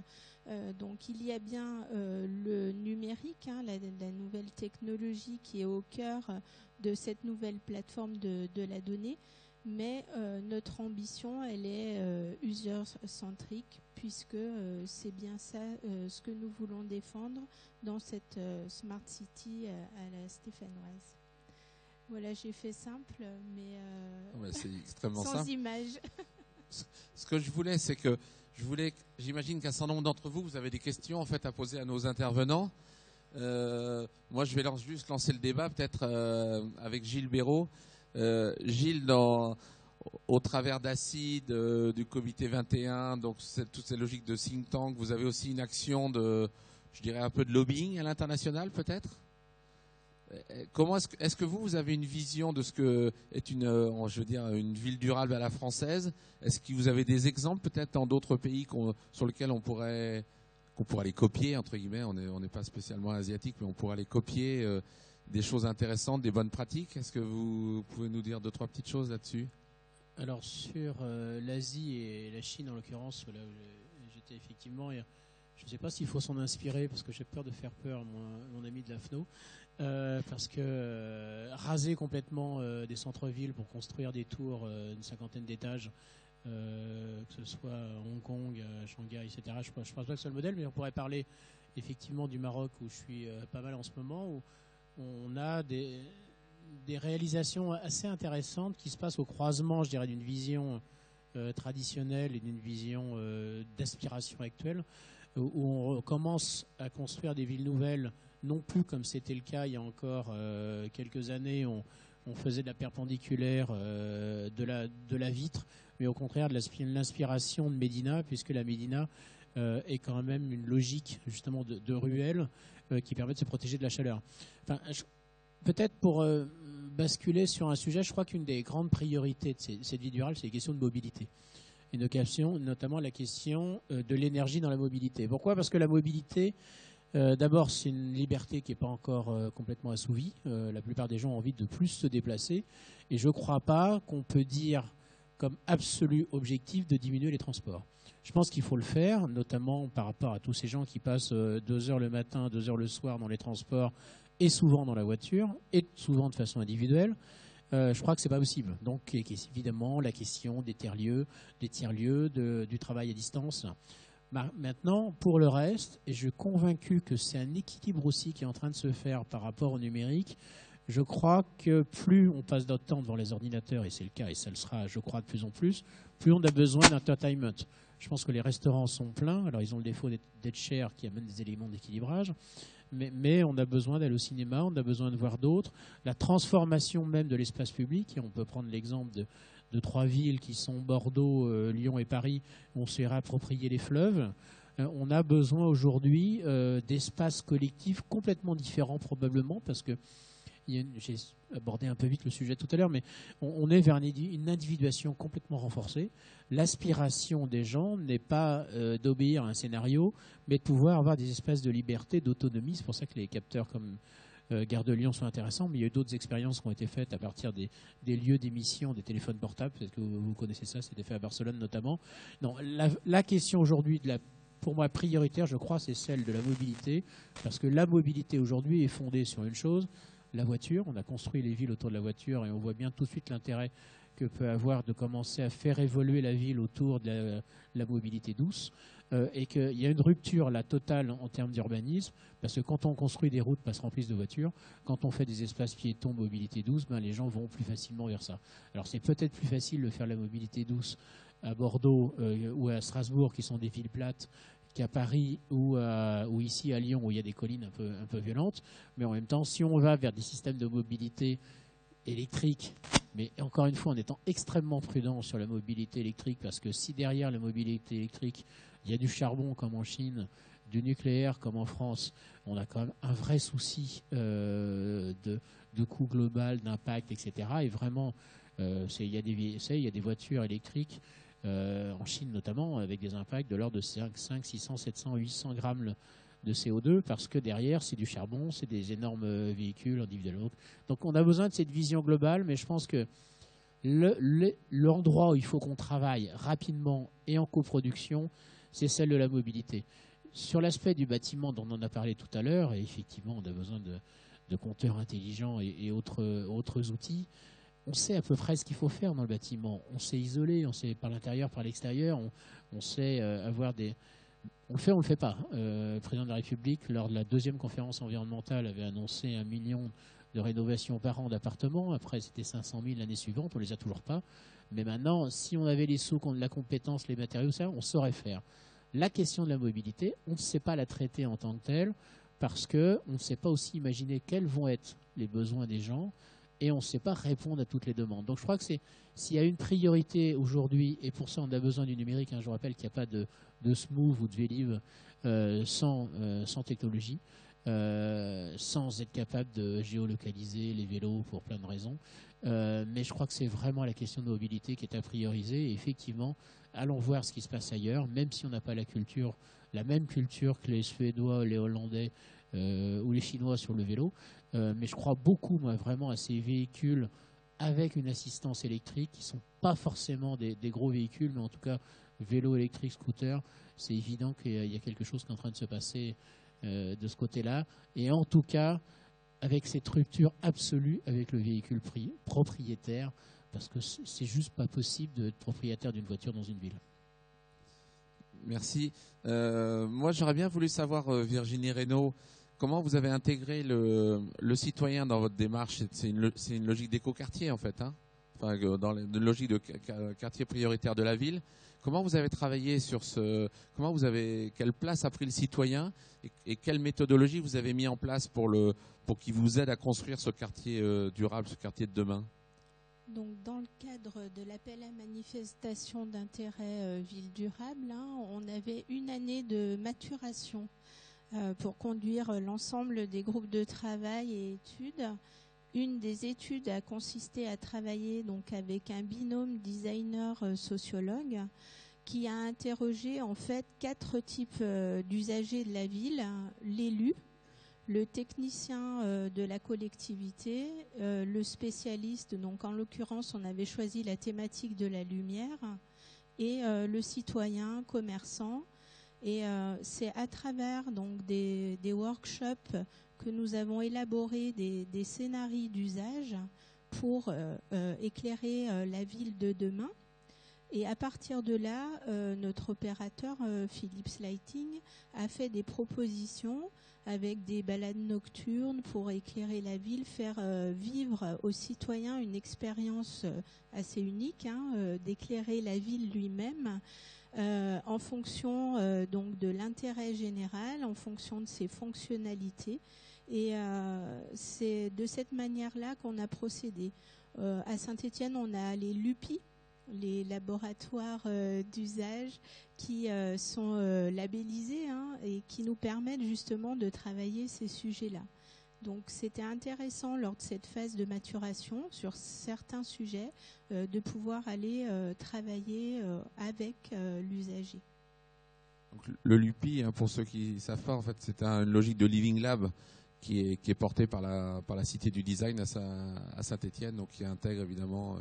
Donc il y a bien le numérique, la nouvelle technologie qui est au cœur de cette nouvelle plateforme de la donnée, mais notre ambition, elle est user-centrique, puisque c'est bien ça ce que nous voulons défendre dans cette Smart City à la Stéphanoise. Voilà, j'ai fait simple, mais c'est extrêmement sans simple. image. Ce que je voulais, c'est que j'imagine qu'un certain nombre d'entre vous, vous avez des questions en fait à poser à nos intervenants. Moi, je vais juste lancer le débat, peut-être avec Gilles Béraud. Gilles, au travers d'ACID, du Comité 21, donc toutes ces logiques de think tank, vous avez aussi une action je dirais un peu de lobbying à l'international, peut-être. Comment est-ce que vous avez une vision de ce que est une ville durable à la française? Est-ce que vous avez des exemples peut-être dans d'autres pays sur lesquels on pourrait les copier entre guillemets? On n'est pas spécialement asiatique, mais on pourrait les copier des choses intéressantes, des bonnes pratiques. Est-ce que vous pouvez nous dire 2-3 petites choses là-dessus? Alors sur l'Asie et la Chine en l'occurrence, là où j'étais effectivement, je ne sais pas s'il faut s'en inspirer parce que j'ai peur de faire peur, mon ami de la FNO. Parce que raser complètement des centres-villes pour construire des tours d'une 50aine d'étages, que ce soit à Hong Kong, à Shanghai, etc. Je pense pas que ce soit le modèle, mais on pourrait parler effectivement du Maroc où je suis pas mal en ce moment, où on a des réalisations assez intéressantes qui se passent au croisement, je dirais, d'une vision traditionnelle et d'une vision d'aspiration actuelle, où on commence à construire des villes nouvelles, non plus comme c'était le cas il y a encore quelques années, on faisait de la perpendiculaire, de la vitre, mais au contraire de l'inspiration de Médina, puisque la Médina est quand même une logique justement de ruelle qui permet de se protéger de la chaleur. Enfin, peut-être pour basculer sur un sujet, je crois qu'une des grandes priorités de cette vie durable, c'est les questions de mobilité. Et notamment la question de l'énergie dans la mobilité. Pourquoi ? Parce que la mobilité, d'abord, c'est une liberté qui n'est pas encore complètement assouvie. La plupart des gens ont envie de plus se déplacer. Et je ne crois pas qu'on peut dire comme absolu objectif de diminuer les transports. Je pense qu'il faut le faire, notamment par rapport à tous ces gens qui passent 2 heures le matin, 2 heures le soir dans les transports et souvent dans la voiture et souvent de façon individuelle. Je crois que c'est pas possible. Donc, évidemment, la question des tiers-lieux, du travail à distance. Maintenant, pour le reste, et je suis convaincu que c'est un équilibre aussi qui est en train de se faire par rapport au numérique. Je crois que plus on passe notre temps devant les ordinateurs, et c'est le cas, et ça le sera, je crois, de plus en plus on a besoin d'entertainment. Je pense que les restaurants sont pleins. Alors, ils ont le défaut d'être chers, qui amène des éléments d'équilibrage. Mais on a besoin d'aller au cinéma, on a besoin de voir d'autres. La transformation même de l'espace public, et on peut prendre l'exemple de 3 villes qui sont Bordeaux, Lyon et Paris, où on s'est réapproprié les fleuves. On a besoin aujourd'hui d'espaces collectifs complètement différents probablement, parce que j'ai abordé un peu vite le sujet tout à l'heure, mais on est vers une individuation complètement renforcée. L'aspiration des gens n'est pas d'obéir à un scénario, mais de pouvoir avoir des espaces de liberté, d'autonomie. C'est pour ça que les capteurs comme Gare de Lyon sont intéressants, mais il y a eu d'autres expériences qui ont été faites à partir des lieux d'émission des téléphones portables. Peut-être que vous connaissez ça, c'était fait à Barcelone notamment. Non, la question aujourd'hui, pour moi prioritaire, je crois, c'est celle de la mobilité, parce que la mobilité aujourd'hui est fondée sur une chose, la voiture. On a construit les villes autour de la voiture et on voit bien tout de suite l'intérêt que peut avoir de commencer à faire évoluer la ville autour de la mobilité douce, et qu'il y a une rupture là totale en termes d'urbanisme, parce que quand on construit des routes, se remplissent de voitures. Quand on fait des espaces piétons, mobilité douce, les gens vont plus facilement vers ça. Alors c'est peut-être plus facile de faire la mobilité douce à Bordeaux ou à Strasbourg, qui sont des villes plates, qu'à Paris ou ici à Lyon, où il y a des collines un peu violentes. Mais en même temps, si on va vers des systèmes de mobilité électrique, mais encore une fois en étant extrêmement prudent sur la mobilité électrique, parce que si derrière la mobilité électrique, il y a du charbon comme en Chine, du nucléaire comme en France, on a quand même un vrai souci de coût global, d'impact, etc. Et vraiment, il y a des voitures électriques en Chine notamment, avec des impacts de l'ordre de 5, 600, 700, 800 grammes de CO2, parce que derrière, c'est du charbon, c'est des énormes véhicules individuels. Donc on a besoin de cette vision globale, mais je pense que l'endroit où il faut qu'on travaille rapidement et en coproduction, c'est celle de la mobilité. Sur l'aspect du bâtiment dont on en a parlé tout à l'heure, et effectivement on a besoin de compteurs intelligents et autres outils, on sait à peu près ce qu'il faut faire dans le bâtiment. On sait isoler, on sait par l'intérieur, par l'extérieur, on sait avoir des... On le fait, on le fait pas. Le président de la République, lors de la 2e conférence environnementale, avait annoncé 1 million de rénovations par an d'appartements. Après, c'était 500 000 l'année suivante. On les a toujours pas. Mais maintenant, si on avait les sous, la compétence, les matériaux, ça, on saurait faire. La question de la mobilité, on ne sait pas la traiter en tant que telle, parce que on ne sait pas aussi imaginer quels vont être les besoins des gens, et on ne sait pas répondre à toutes les demandes. Donc je crois que s'il y a une priorité aujourd'hui, et pour ça on a besoin du numérique, je rappelle qu'il n'y a pas de Smooth ou de Vélib sans technologie, sans être capable de géolocaliser les vélos pour plein de raisons. Mais je crois que c'est vraiment la question de mobilité qui est à prioriser. Et effectivement, allons voir ce qui se passe ailleurs, même si on n'a pas la même culture que les Suédois, les Hollandais ou les Chinois sur le vélo. Mais je crois beaucoup, moi, vraiment à ces véhicules avec une assistance électrique qui ne sont pas forcément des gros véhicules, mais en tout cas vélo électrique, scooter. C'est évident qu'il y a quelque chose qui est en train de se passer de ce côté-là. Et en tout cas, avec cette rupture absolue avec le véhicule propriétaire, parce que c'est juste pas possible d'être propriétaire d'une voiture dans une ville. Merci. Moi, j'aurais bien voulu savoir, Virginie Reynaud, comment vous avez intégré le citoyen dans votre démarche. C'est une logique d'écoquartier, en fait, enfin, dans la logique de quartier prioritaire de la ville. Comment vous avez travaillé sur quelle place a pris le citoyen et quelle méthodologie vous avez mis en place pour qu'il vous aide à construire ce quartier durable, ce quartier de demain? Donc, dans le cadre de l'appel à manifestation d'intérêt ville durable, on avait 1 année de maturation pour conduire l'ensemble des groupes de travail et études. Une des études a consisté à travailler donc avec un binôme designer-sociologue qui a interrogé en fait 4 types d'usagers de la ville: l'élu, le technicien de la collectivité, le spécialiste, donc en l'occurrence on avait choisi la thématique de la lumière, et le citoyen commerçant. Et c'est à travers donc des workshops que nous avons élaboré des scénarios d'usage pour éclairer la ville de demain. Et à partir de là, notre opérateur Philips Lighting a fait des propositions avec des balades nocturnes pour éclairer la ville, faire vivre aux citoyens une expérience assez unique, d'éclairer la ville lui-même en fonction donc de l'intérêt général, en fonction de ses fonctionnalités. Et c'est de cette manière-là qu'on a procédé. À Saint-Étienne, on a les LUPI, les laboratoires d'usage qui sont labellisés et qui nous permettent justement de travailler ces sujets-là. Donc c'était intéressant lors de cette phase de maturation sur certains sujets de pouvoir aller travailler avec l'usager. Donc, le LUPI, pour ceux qui ne savent pas, en fait, c'est une logique de Living Lab qui est portée par la Cité du Design à Saint-Étienne, donc qui intègre évidemment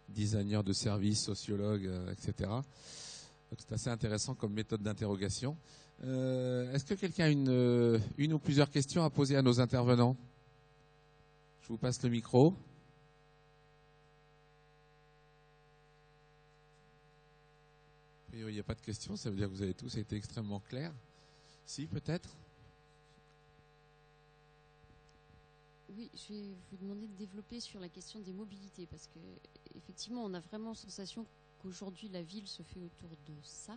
designers de services, sociologues, etc. Donc c'est assez intéressant comme méthode d'interrogation. Est-ce que quelqu'un a une ou plusieurs questions à poser à nos intervenants? Je vous passe le micro. A priori, il n'y a pas de questions, ça veut dire que vous avez tous été extrêmement clairs. Si, peut-être? Oui, je vais vous demander de développer sur la question des mobilités, parce que effectivement, on a vraiment la sensation qu'aujourd'hui la ville se fait autour de ça,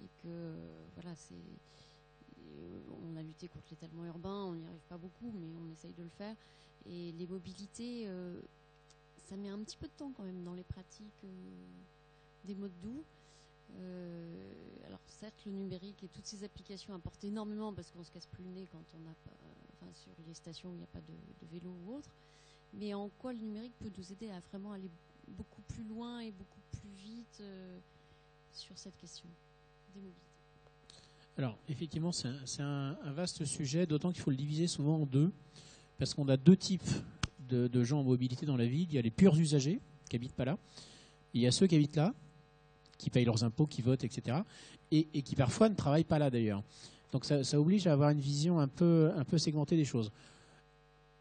et que voilà, on a lutté contre l'étalement urbain, on n'y arrive pas beaucoup, mais on essaye de le faire. Et les mobilités, ça met un petit peu de temps quand même dans les pratiques des modes doux. Alors certes, le numérique et toutes ces applications apportent énormément parce qu'on se casse plus le nez quand on n'a pas, sur les stations où il n'y a pas de vélo ou autre. Mais en quoi le numérique peut nous aider à vraiment aller beaucoup plus loin et beaucoup plus vite sur cette question des mobilités? Alors effectivement, c'est un vaste sujet, d'autant qu'il faut le diviser souvent en deux, parce qu'on a deux types de gens en mobilité dans la ville. Il y a les purs usagers qui habitent pas là, il y a ceux qui habitent là, qui payent leurs impôts, qui votent, etc. Et qui parfois ne travaillent pas là d'ailleurs. Donc ça oblige à avoir une vision un peu segmentée des choses.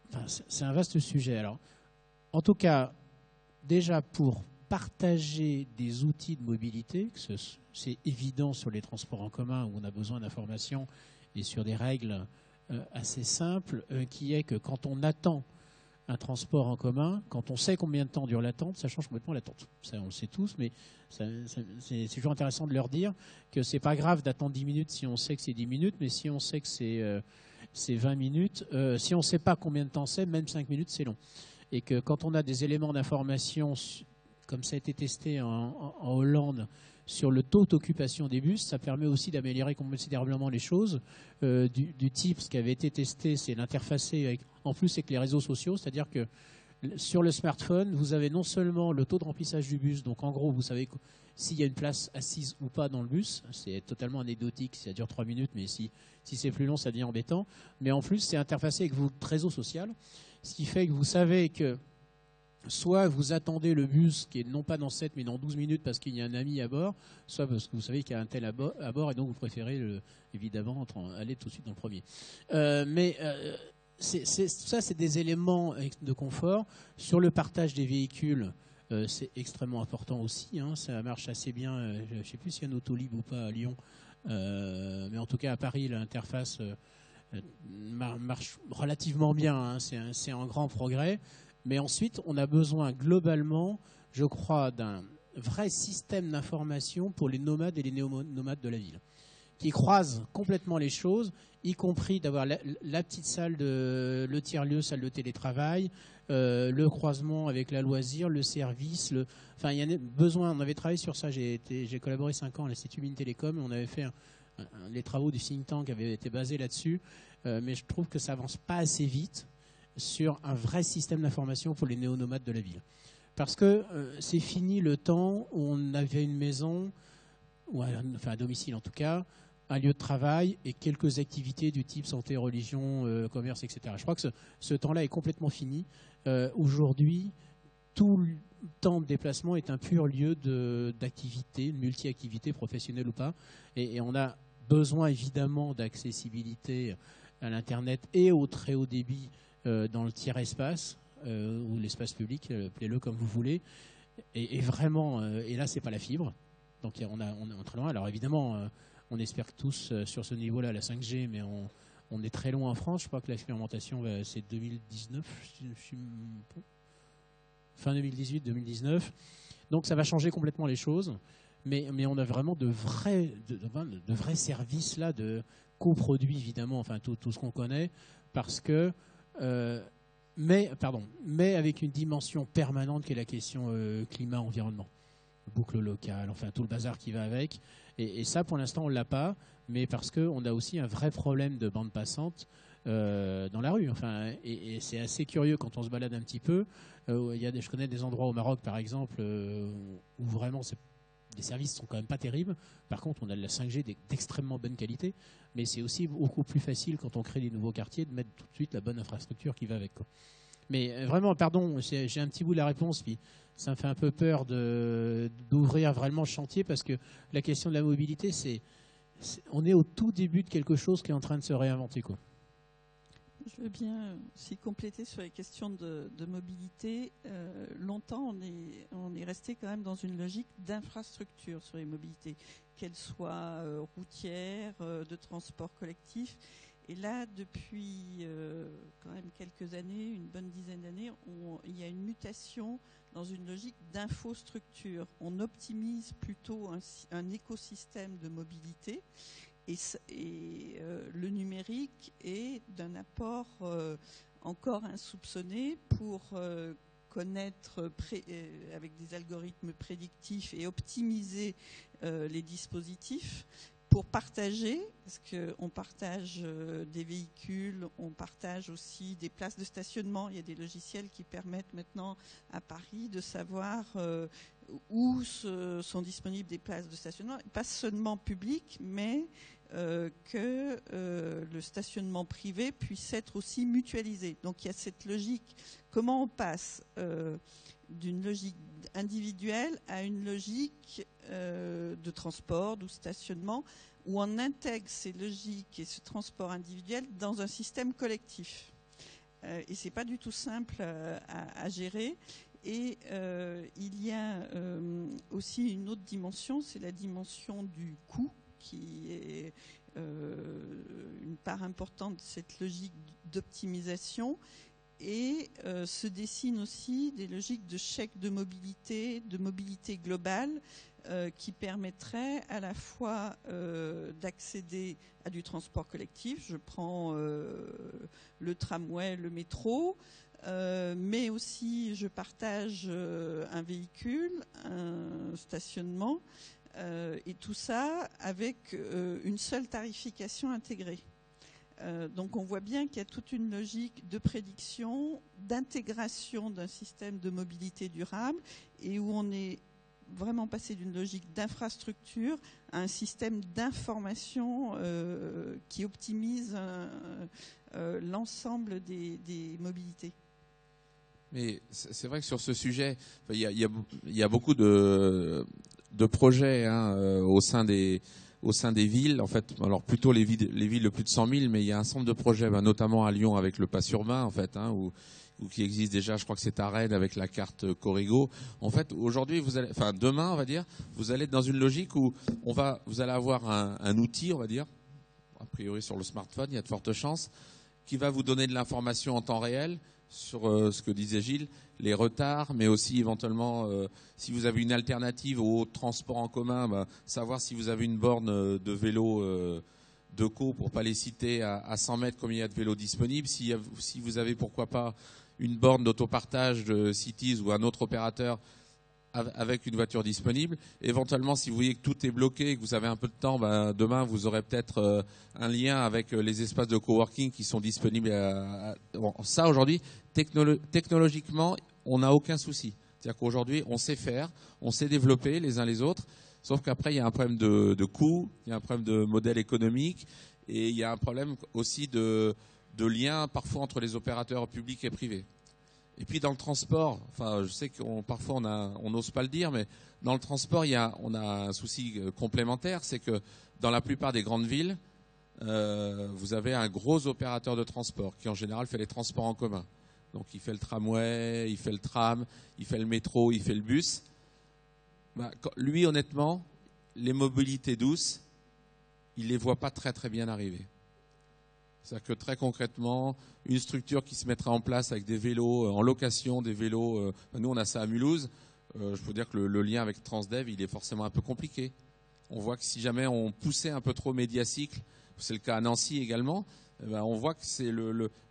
Enfin, c'est un vaste sujet. Alors, en tout cas, déjà pour partager des outils de mobilité, c'est évident sur les transports en commun où on a besoin d'informations et sur des règles assez simples, qui est que quand on attend un transport en commun, quand on sait combien de temps dure l'attente, ça change complètement l'attente. Ça, on le sait tous, mais c'est toujours intéressant de leur dire que c'est pas grave d'attendre 10 minutes si on sait que c'est 10 minutes, mais si on sait que c'est 20 minutes, si on ne sait pas combien de temps c'est, même 5 minutes, c'est long. Et que quand on a des éléments d'information, comme ça a été testé en Hollande, sur le taux d'occupation des bus, ça permet aussi d'améliorer considérablement les choses. Du type, ce qui avait été testé, c'est l'interfacer en plus avec les réseaux sociaux, c'est-à-dire que sur le smartphone, vous avez non seulement le taux de remplissage du bus, donc en gros, vous savez s'il y a une place assise ou pas dans le bus, c'est totalement anecdotique, ça dure 3 minutes, mais si c'est plus long, ça devient embêtant. Mais en plus, c'est interfacé avec votre réseau social, ce qui fait que vous savez que soit vous attendez le bus qui est non pas dans 7 mais dans 12 minutes parce qu'il y a un ami à bord, soit parce que vous savez qu'il y a un tel à bord et donc vous préférez évidemment aller tout de suite dans le premier. Ça, c'est des éléments de confort. Sur le partage des véhicules, c'est extrêmement important aussi. Ça marche assez bien. Je ne sais plus s'il y a un Autolib ou pas à Lyon, mais en tout cas à Paris, l'interface marche relativement bien. C'est un grand progrès. Mais ensuite, on a besoin globalement, je crois, d'un vrai système d'information pour les nomades et les néo-nomades de la ville, qui croisent complètement les choses, y compris d'avoir la petite salle, le tiers-lieu, salle de télétravail, le croisement avec la loisir, le service. Enfin, il y a besoin. On avait travaillé sur ça. J'ai collaboré 5 ans à l'Institut Mines Télécom et on avait fait les travaux du think tank avaient été basés là-dessus. Mais je trouve que ça avance pas assez vite sur un vrai système d'information pour les néo-nomades de la ville. Parce que c'est fini le temps où on avait une maison, enfin à domicile en tout cas, un lieu de travail et quelques activités du type santé, religion, commerce, etc. Je crois que ce temps-là est complètement fini. Aujourd'hui, tout le temps de déplacement est un pur lieu d'activité, multi-activité, professionnelle ou pas. Et on a besoin évidemment d'accessibilité à l'Internet et au très haut débit dans le tiers-espace ou l'espace public, appelez-le comme vous voulez. Et vraiment, et là, c'est pas la fibre. Donc on est très loin. Alors évidemment, on espère que tous sur ce niveau-là, la 5G, mais on est très loin en France. Je crois que l'expérimentation, c'est 2019, fin 2018, 2019. Donc ça va changer complètement les choses. Mais on a vraiment de vrais services là, de coproduits évidemment, enfin tout ce qu'on connaît, parce que mais avec une dimension permanente qui est la question climat-environnement, boucle locale, enfin tout le bazar qui va avec. Et ça, pour l'instant, on l'a pas, mais parce qu'on a aussi un vrai problème de bande passante dans la rue. Enfin, et c'est assez curieux quand on se balade un petit peu. Je connais des endroits au Maroc, par exemple, où vraiment les services sont quand même pas terribles. Par contre, on a de la 5G d'extrêmement bonne qualité, mais c'est aussi beaucoup plus facile quand on crée des nouveaux quartiers de mettre tout de suite la bonne infrastructure qui va avec, quoi. Mais vraiment, pardon, j'ai un petit bout de la réponse, puis ça me fait un peu peur d'ouvrir vraiment le chantier, parce que la question de la mobilité, on est au tout début de quelque chose qui est en train de se réinventer, quoi. Je veux bien aussi compléter sur les questions de mobilité. Longtemps, on est resté quand même dans une logique d'infrastructure sur les mobilités, qu'elles soient routières, de transport collectif. Et là, depuis quand même quelques années, une bonne dizaine d'années, il y a une mutation dans une logique d'infrastructure. On optimise plutôt un écosystème de mobilité. Et le numérique est d'un apport encore insoupçonné pour connaître avec des algorithmes prédictifs et optimiser les dispositifs pour partager, parce qu'on partage des véhicules, on partage aussi des places de stationnement. Il y a des logiciels qui permettent maintenant à Paris de savoir où sont disponibles des places de stationnement, pas seulement publiques, mais que le stationnement privé puisse être aussi mutualisé. Donc il y a cette logique, comment on passe d'une logique individuelle à une logique de transport, de stationnement, où on intègre ces logiques et ce transport individuel dans un système collectif. Et c'est pas du tout simple à gérer. Et il y a aussi une autre dimension, c'est la dimension du coût, qui est une part importante de cette logique d'optimisation. Et se dessinent aussi des logiques de chèque de mobilité globale, qui permettraient à la fois d'accéder à du transport collectif. Je prends le tramway, le métro, mais aussi je partage un véhicule, un stationnement, et tout ça avec une seule tarification intégrée. Donc on voit bien qu'il y a toute une logique de prédiction, d'intégration d'un système de mobilité durable, et où on est vraiment passé d'une logique d'infrastructure à un système d'information qui optimise l'ensemble des mobilités. Mais c'est vrai que sur ce sujet, il y a beaucoup de projets au sein des villes, en fait, alors plutôt les villes de plus de 100 000, mais il y a un certain nombre de projets, notamment à Lyon avec le pass urbain, en fait, ou qui existe déjà. Je crois que c'est à Rennes avec la carte Corrigo. En fait, aujourd'hui, demain, on va dire, vous allez être dans une logique où vous allez avoir un outil, on va dire, a priori sur le smartphone, il y a de fortes chances, qui va vous donner de l'information en temps réel sur ce que disait Gilles, les retards, mais aussi éventuellement si vous avez une alternative au transport en commun, savoir si vous avez une borne de vélo de co, pour pas les citer, à 100 mètres, combien il y a de vélos disponibles, si vous avez pourquoi pas une borne d'autopartage de Cities ou un autre opérateur avec une voiture disponible. Éventuellement, si vous voyez que tout est bloqué et que vous avez un peu de temps, demain vous aurez peut-être un lien avec les espaces de coworking qui sont disponibles. Ça, aujourd'hui, technologiquement, on n'a aucun souci. C'est-à-dire qu'aujourd'hui, on sait faire, on sait développer les uns les autres. Sauf qu'après, il y a un problème de coût, il y a un problème de modèle économique, et il y a un problème aussi de lien parfois entre les opérateurs publics et privés. Et puis dans le transport, enfin, je sais qu'on parfois on n'ose pas le dire, mais dans le transport, on a un souci complémentaire, c'est que dans la plupart des grandes villes, vous avez un gros opérateur de transport qui en général fait les transports en commun. Donc il fait le tramway, il fait le tram, il fait le métro, il fait le bus. Lui, honnêtement, les mobilités douces, il les voit pas très très bien arriver. C'est-à-dire que très concrètement, une structure qui se mettrait en place avec des vélos en location, des vélos, nous on a ça à Mulhouse, je peux dire que le lien avec Transdev, il est forcément un peu compliqué. On voit que si jamais on poussait un peu trop Médiacycle, c'est le cas à Nancy également, on voit que c'est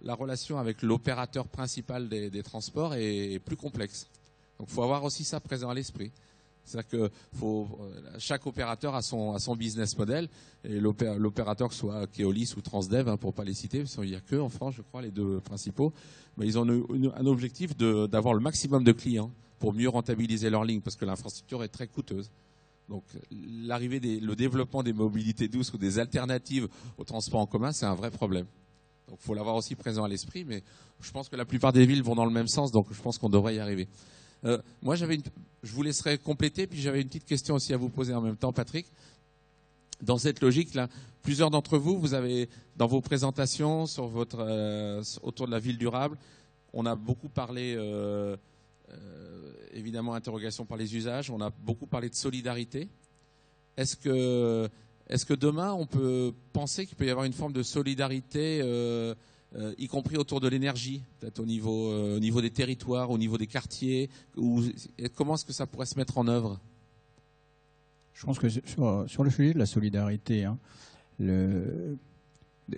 la relation avec l'opérateur principal des transports est plus complexe. Donc il faut avoir aussi ça présent à l'esprit. C'est-à-dire que chaque opérateur a son business model, et l'opérateur, que ce soit Keolis ou Transdev, pour ne pas les citer, parce qu'il n'y a que en France, je crois, les deux principaux, mais ils ont un objectif d'avoir le maximum de clients pour mieux rentabiliser leur ligne, parce que l'infrastructure est très coûteuse. Donc le développement des mobilités douces ou des alternatives au transport en commun, c'est un vrai problème. Donc il faut l'avoir aussi présent à l'esprit, mais je pense que la plupart des villes vont dans le même sens, donc je pense qu'on devrait y arriver. Moi, je vous laisserai compléter, puis j'avais une petite question aussi à vous poser en même temps, Patrick. Dans cette logique-là, plusieurs d'entre vous, vous avez, dans vos présentations sur autour de la ville durable, on a beaucoup parlé, évidemment, interrogation par les usages, on a beaucoup parlé de solidarité. Est-ce que demain, on peut penser qu'il peut y avoir une forme de solidarité y compris autour de l'énergie, peut-être au niveau des territoires, au niveau des quartiers, comment est-ce que ça pourrait se mettre en œuvre? Je pense que sur le sujet de la solidarité,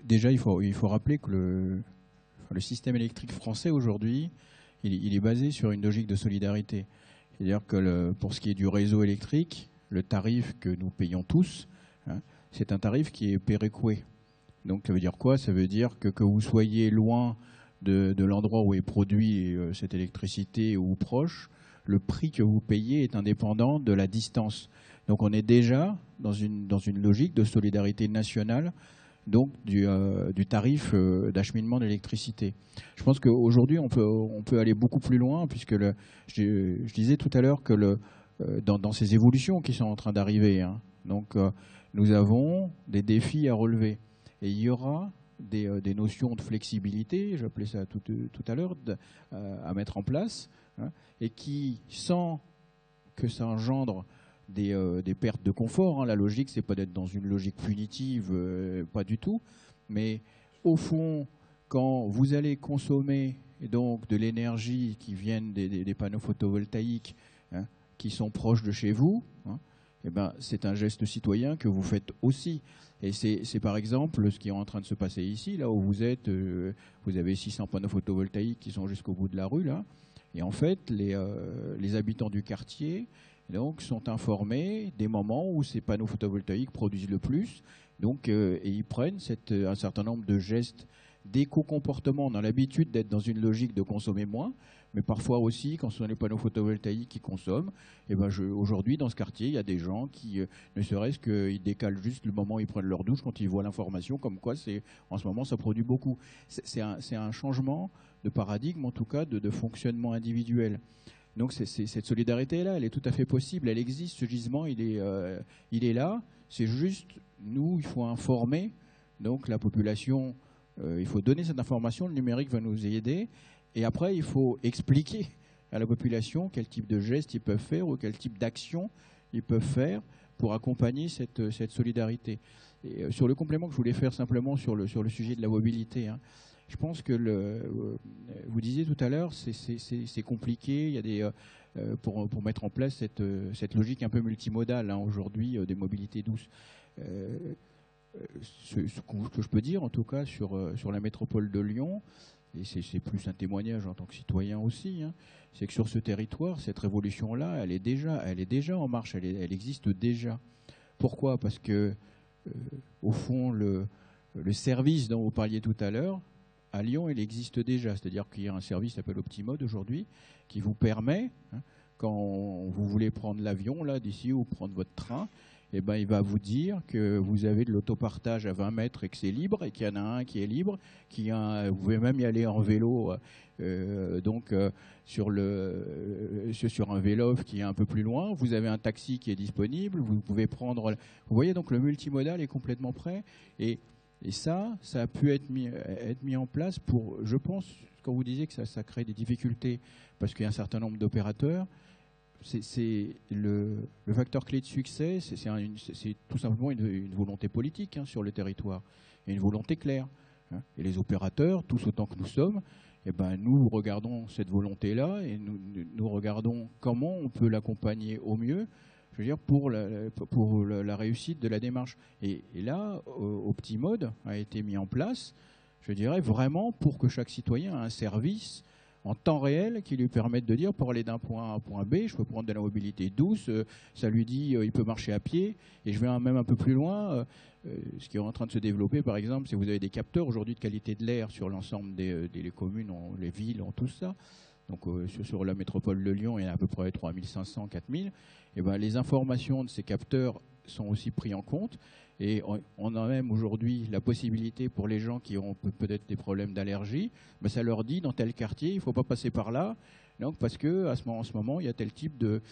déjà il faut rappeler que le système électrique français aujourd'hui, il est basé sur une logique de solidarité. C'est-à-dire que pour ce qui est du réseau électrique, le tarif que nous payons tous, c'est un tarif qui est péréqué. Donc ça veut dire quoi? Ça veut dire que vous soyez loin de l'endroit où est produit cette électricité ou proche, le prix que vous payez est indépendant de la distance. Donc on est déjà dans une logique de solidarité nationale, donc du tarif d'acheminement d'électricité. Je pense qu'aujourd'hui on peut aller beaucoup plus loin, puisque je disais tout à l'heure que dans ces évolutions qui sont en train d'arriver, donc nous avons des défis à relever. Et il y aura des notions de flexibilité, j'appelais ça tout à l'heure, à mettre en place, et qui, sans que ça engendre des pertes de confort, la logique, c'est pas d'être dans une logique punitive, pas du tout, mais au fond, quand vous allez consommer donc de l'énergie qui viennent des panneaux photovoltaïques qui sont proches de chez vous, c'est un geste citoyen que vous faites aussi. Et c'est par exemple ce qui est en train de se passer ici, là où vous êtes, vous avez 600 panneaux photovoltaïques qui sont jusqu'au bout de la rue, là. Et en fait, les habitants du quartier donc, sont informés des moments où ces panneaux photovoltaïques produisent le plus. Donc, et ils prennent un certain nombre de gestes d'éco-comportement. On a l'habitude d'être dans une logique de consommer moins, mais parfois aussi, quand ce sont les panneaux photovoltaïques qui consomment, aujourd'hui, dans ce quartier, il y a des gens qui, ne serait-ce qu'ils décalent juste le moment où ils prennent leur douche quand ils voient l'information, comme quoi en ce moment, ça produit beaucoup. C'est un changement de paradigme, en tout cas, de fonctionnement individuel. Donc cette solidarité-là, elle est tout à fait possible, elle existe, ce gisement, il est là. C'est juste, nous, il faut informer donc la population, il faut donner cette information, le numérique va nous y aider. Et après, il faut expliquer à la population quel type de gestes ils peuvent faire ou quel type d'action ils peuvent faire pour accompagner cette solidarité. Et sur le complément que je voulais faire simplement sur le sujet de la mobilité, je pense que vous disiez tout à l'heure, c'est compliqué. Il y a pour mettre en place cette logique un peu multimodale aujourd'hui des mobilités douces. Ce que je peux dire, en tout cas, sur la métropole de Lyon, et c'est plus un témoignage en tant que citoyen aussi, c'est que sur ce territoire, cette révolution-là, elle est déjà en marche, elle existe déjà. Pourquoi? Parce que, au fond, le service dont vous parliez tout à l'heure, à Lyon, il existe déjà. C'est-à-dire qu'il y a un service qui s'appelle Optimode aujourd'hui, qui vous permet, quand vous voulez prendre l'avion là d'ici ou prendre votre train, eh ben, il va vous dire que vous avez de l'autopartage à 20 mètres et que c'est libre, et qu'il y en a un qui est libre, vous pouvez même y aller en vélo, sur un vélo qui est un peu plus loin. Vous avez un taxi qui est disponible, vous pouvez prendre. Vous voyez, donc le multimodal est complètement prêt, et ça a pu être mis en place pour, je pense, quand vous disiez que ça crée des difficultés parce qu'il y a un certain nombre d'opérateurs. C'est le facteur clé de succès, c'est tout simplement une volonté politique sur le territoire, et une volonté claire. Et les opérateurs, tous autant que nous sommes, eh ben, nous regardons cette volonté-là et nous regardons comment on peut l'accompagner au mieux, je veux dire, pour la réussite de la démarche. Et là, Optimode a été mis en place, je dirais, vraiment pour que chaque citoyen ait un service en temps réel qui lui permettent de dire, pour aller d'un point A à un point B, je peux prendre de la mobilité douce, ça lui dit il peut marcher à pied, et je vais même un peu plus loin, ce qui est en train de se développer par exemple, c'est que vous avez des capteurs aujourd'hui de qualité de l'air sur l'ensemble des communes, les villes, tout ça. Donc sur la métropole de Lyon, il y en a à peu près 3500, 4000, et ben, les informations de ces capteurs sont aussi prises en compte. Et on a même aujourd'hui la possibilité pour les gens qui ont peut-être des problèmes d'allergie, ben ça leur dit dans tel quartier, il ne faut pas passer par là, donc parce qu'en ce moment, il y a tel type de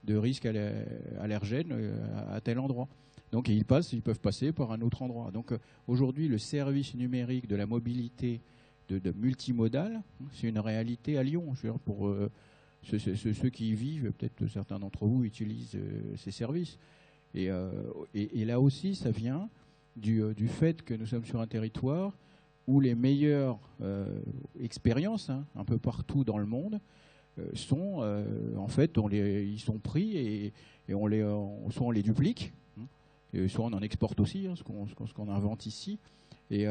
risque allergène à tel endroit. Donc ils peuvent passer par un autre endroit. Donc aujourd'hui, le service numérique de la mobilité de multimodal, c'est une réalité à Lyon. Je veux dire, pour ceux qui y vivent, peut-être certains d'entre vous utilisent ces services. Et là aussi, ça vient du fait que nous sommes sur un territoire où les meilleures expériences, un peu partout dans le monde, sont en fait, ils sont pris et soit on les duplique, soit on en exporte aussi, ce qu'on invente ici. Et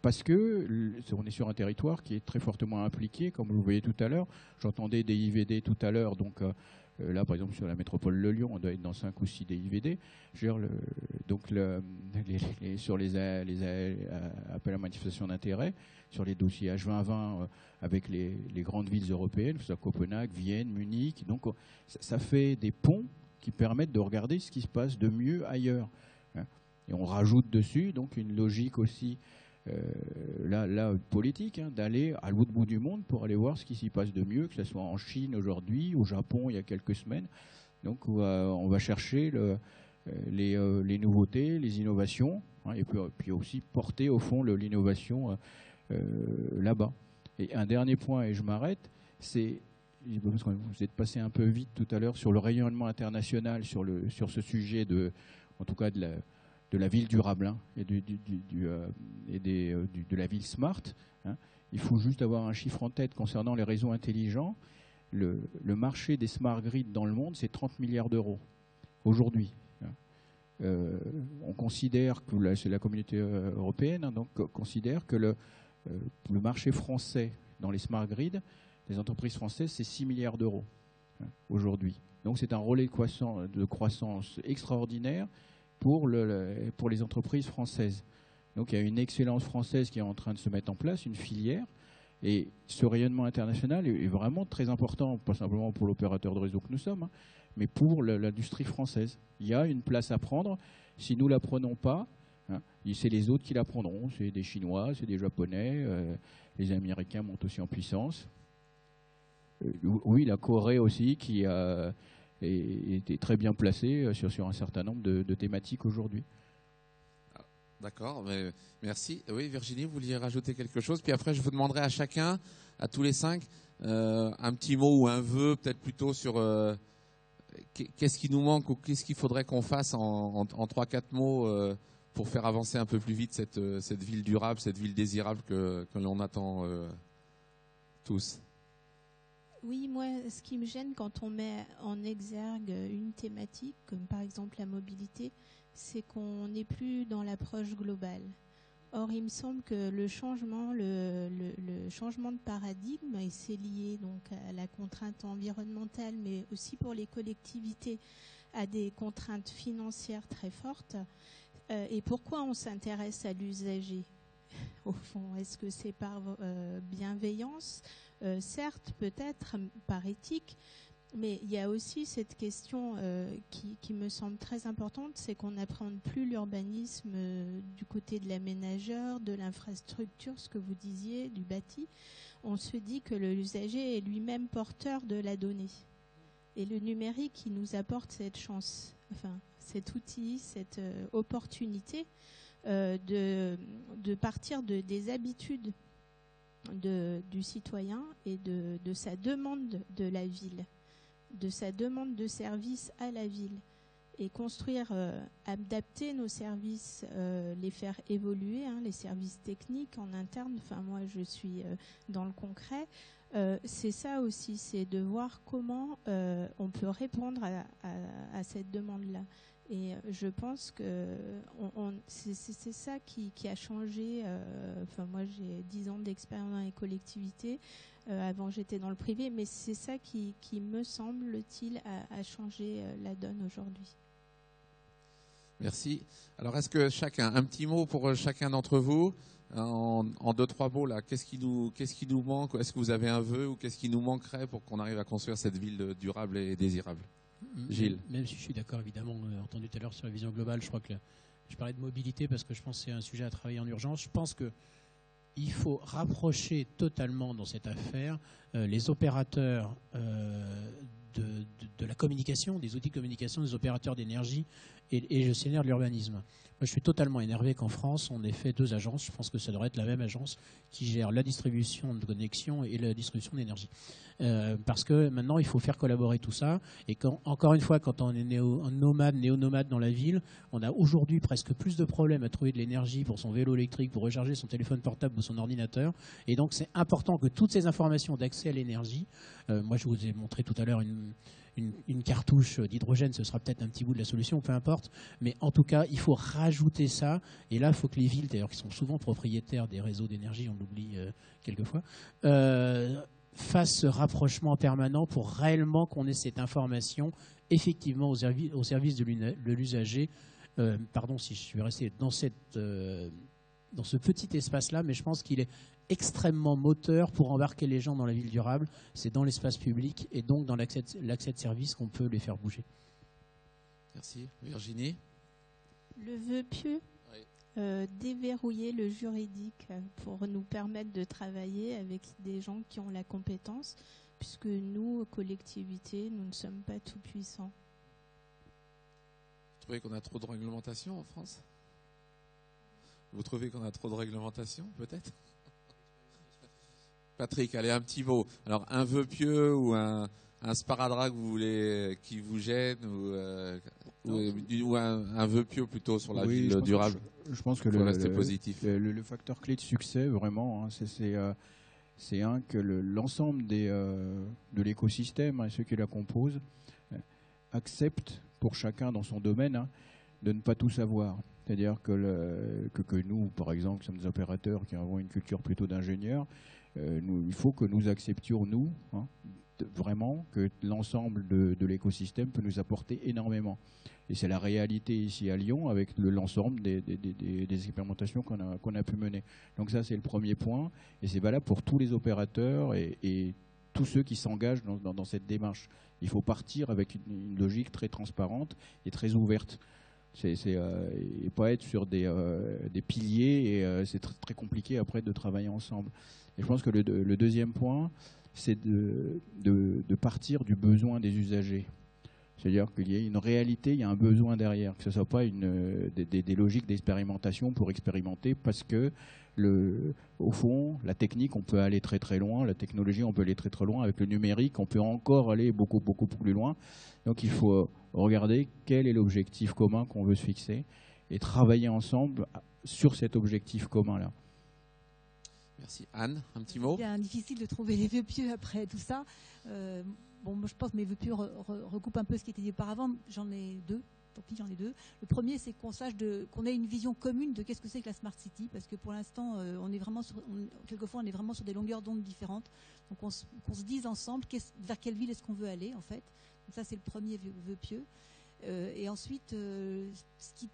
parce que on est sur un territoire qui est très fortement impliqué, comme vous le voyez tout à l'heure. J'entendais des IVD tout à l'heure, donc. Là, par exemple, sur la métropole de Lyon, on doit être dans 5 ou 6 DIVD. Sur les appels à manifestation d'intérêt, sur les dossiers H2020 avec les grandes villes européennes, que ce soit Copenhague, Vienne, Munich. Donc, ça fait des ponts qui permettent de regarder ce qui se passe de mieux ailleurs. Et on rajoute dessus donc une logique aussi politique, d'aller à l'autre bout du monde pour aller voir ce qui s'y passe de mieux, que ce soit en Chine aujourd'hui, au Japon il y a quelques semaines. Donc on va chercher les nouveautés, les innovations, et puis aussi porter au fond l'innovation là-bas. Et un dernier point, et je m'arrête, c'est, parce que vous êtes passé un peu vite tout à l'heure sur le rayonnement international, sur ce sujet en tout cas de la ville durable et de la ville smart. Il faut juste avoir un chiffre en tête concernant les réseaux intelligents. Le marché des smart grids dans le monde, c'est 30 milliards d'euros aujourd'hui. On considère que c'est la communauté européenne, donc considère que le marché français dans les smart grids, les entreprises françaises, c'est 6 milliards d'euros aujourd'hui. Donc c'est un relais de croissance extraordinaire pour les entreprises françaises. Donc il y a une excellence française qui est en train de se mettre en place, une filière, et ce rayonnement international est vraiment très important, pas simplement pour l'opérateur de réseau que nous sommes, mais pour l'industrie française. Il y a une place à prendre. Si nous ne la prenons pas, c'est les autres qui la prendront. C'est des Chinois, c'est des Japonais, les Américains montent aussi en puissance. Oui, la Corée aussi qui était très bien placée sur un certain nombre de thématiques aujourd'hui. D'accord, merci. Oui, Virginie, vous vouliez rajouter quelque chose? Puis après, je vous demanderai à chacun, à tous les 5, un petit mot ou un vœu, peut-être plutôt sur qu'est-ce qui nous manque ou qu'est-ce qu'il faudrait qu'on fasse en 3-4 mots pour faire avancer un peu plus vite cette ville durable, cette ville désirable que l'on attend tous. Oui, moi, ce qui me gêne quand on met en exergue une thématique, comme par exemple la mobilité, c'est qu'on n'est plus dans l'approche globale. Or, il me semble que le changement de paradigme, et c'est lié donc à la contrainte environnementale, mais aussi pour les collectivités, à des contraintes financières très fortes. Et pourquoi on s'intéresse à l'usager, au fond? Est-ce que c'est par bienveillance? Certes, peut-être par éthique, Mais il y a aussi cette question qui me semble très importante, c'est qu'on n'appréhende plus l'urbanisme du côté de l'aménageur, de l'infrastructure, ce que vous disiez, du bâti. On se dit que l'usager est lui-même porteur de la donnée. Et le numérique, il nous apporte cette chance, enfin, cet outil, cette opportunité de partir des habitudes du citoyen et de sa demande de la ville, de sa demande de service à la ville, et construire, adapter nos services, les faire évoluer, les services techniques en interne. Enfin, moi, je suis dans le concret. C'est ça aussi, c'est de voir comment on peut répondre à cette demande-là. Et je pense que c'est ça qui a changé. Enfin, moi, j'ai 10 ans d'expérience dans les collectivités. Avant, j'étais dans le privé, mais c'est ça qui me semble-t-il, a changé la donne aujourd'hui. Merci. Alors, est-ce que un petit mot pour chacun d'entre vous, en 2-3 mots, là, qu'est-ce qui nous manque? Est-ce que vous avez un vœu ou qu'est-ce qui nous manquerait pour qu'on arrive à construire cette ville durable et désirable? Gilles. Même si je suis d'accord, évidemment, entendu tout à l'heure sur la vision globale, je crois que je parlais de mobilité parce que je pense que c'est un sujet à travailler en urgence. Je pense qu'il faut rapprocher totalement dans cette affaire les opérateurs de la communication, des outils de communication, des opérateurs d'énergie et le gestionnaire de l'urbanisme. Moi, je suis totalement énervé qu'en France, on ait fait 2 agences. Je pense que ça devrait être la même agence qui gère la distribution de connexion et la distribution d'énergie. Parce que maintenant, il faut faire collaborer tout ça. Et encore une fois, quand on est néo-nomade dans la ville, on a aujourd'hui presque plus de problèmes à trouver de l'énergie pour son vélo électrique, pour recharger son téléphone portable ou son ordinateur. Et donc, c'est important que toutes ces informations d'accès à l'énergie, moi, je vous ai montré tout à l'heure une cartouche d'hydrogène, ce sera peut-être un petit bout de la solution, peu importe. Mais en tout cas, il faut rajouter ça. Et là, il faut que les villes, d'ailleurs, qui sont souvent propriétaires des réseaux d'énergie, on l'oublie quelquefois, fassent ce rapprochement permanent pour réellement qu'on ait cette information effectivement au service de l'usager. Pardon si je suis resté dans ce petit espace-là, mais je pense qu'il est extrêmement moteur pour embarquer les gens dans la ville durable. C'est dans l'espace public et donc dans l'accès de services qu'on peut les faire bouger. Merci. Virginie. Le vœu pieux, déverrouiller le juridique pour nous permettre de travailler avec des gens qui ont la compétence, puisque nous, collectivités, nous ne sommes pas tout puissants. Vous trouvez qu'on a trop de réglementation en France? Vous trouvez qu'on a trop de réglementation, peut-être? Patrick, allez, un petit mot. Alors, un vœu pieux ou un sparadrap que vous voulez, qui vous gêne, ou un vœu pieux plutôt sur la ville durable? Je pense que le facteur clé de succès, vraiment, c'est que l'ensemble de l'écosystème, ceux qui la composent, acceptent pour chacun dans son domaine de ne pas tout savoir. C'est-à-dire que nous, par exemple, qui sommes des opérateurs qui avons une culture plutôt d'ingénieurs, il faut que nous acceptions, nous, vraiment, que l'ensemble de l'écosystème peut nous apporter énormément. Et c'est la réalité ici à Lyon avec l'ensemble des expérimentations qu'on a pu mener. Donc ça, c'est le premier point. Et c'est valable pour tous les opérateurs et tous ceux qui s'engagent dans cette démarche. Il faut partir avec une logique très transparente et très ouverte. Et pas être sur des piliers et c'est très compliqué après de travailler ensemble. Et je pense que le deuxième point, c'est de partir du besoin des usagers. C'est-à-dire qu'il y a une réalité, il y a un besoin derrière, que ce ne soit pas des logiques d'expérimentation pour expérimenter, parce que au fond, la technique, on peut aller très très loin, la technologie, on peut aller très très loin, avec le numérique, on peut encore aller beaucoup beaucoup plus loin. Donc il faut regarder quel est l'objectif commun qu'on veut se fixer et travailler ensemble sur cet objectif commun-là. Merci. Anne, un petit mot? C'est bien difficile de trouver les vœux pieux après tout ça. Moi, je pense que mes vœux pieux recoupent un peu ce qui était dit auparavant. J'en ai 2. Tant pis, j'en ai 2. Le premier, c'est qu'on ait une vision commune de qu'est-ce que c'est que la Smart City, parce que pour l'instant, quelquefois, on est vraiment sur des longueurs d'onde différentes. Donc, qu'on se dise ensemble vers quelle ville est-ce qu'on veut aller, en fait. Donc ça, c'est le premier vœu pieux. Et ensuite,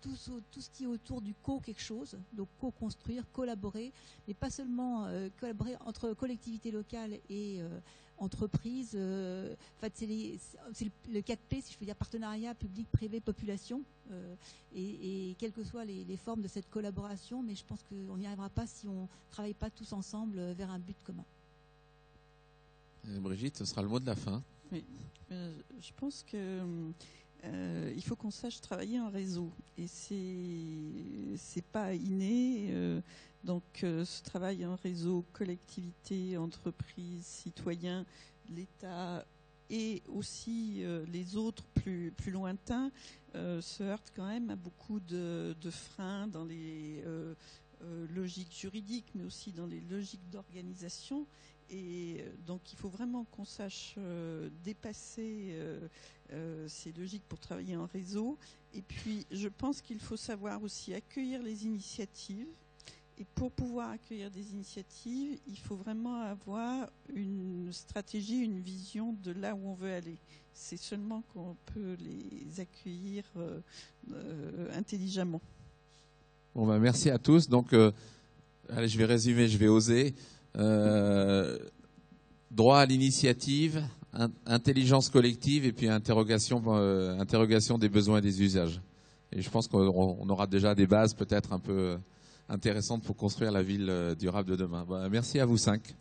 tout ce qui est autour du quelque chose, donc co-construire, collaborer, mais pas seulement collaborer entre collectivités locales et entreprises. En fait, c'est le 4P, si je veux dire, partenariat public, privé, population, et quelles que soient les formes de cette collaboration, mais je pense qu'on n'y arrivera pas si on ne travaille pas tous ensemble vers un but commun. Brigitte, ce sera le mot de la fin. Oui, je pense que il faut qu'on sache travailler en réseau, et c'est pas inné. Donc, ce travail en réseau, collectivité, entreprise, citoyens, l'État et aussi les autres plus lointains se heurtent quand même à beaucoup de freins dans les logiques juridiques, mais aussi dans les logiques d'organisation. Et donc, il faut vraiment qu'on sache dépasser ces logiques pour travailler en réseau. Et puis, je pense qu'il faut savoir aussi accueillir les initiatives. Et pour pouvoir accueillir des initiatives, il faut vraiment avoir une stratégie, une vision de là où on veut aller. C'est seulement qu'on peut les accueillir intelligemment. Bon, ben, merci à tous. Donc, allez, je vais résumer, je vais oser. Droit à l'initiative, intelligence collective et puis interrogation des besoins et des usages. Et je pense qu'on aura déjà des bases peut-être un peu intéressantes pour construire la ville durable de demain. Merci à vous 5.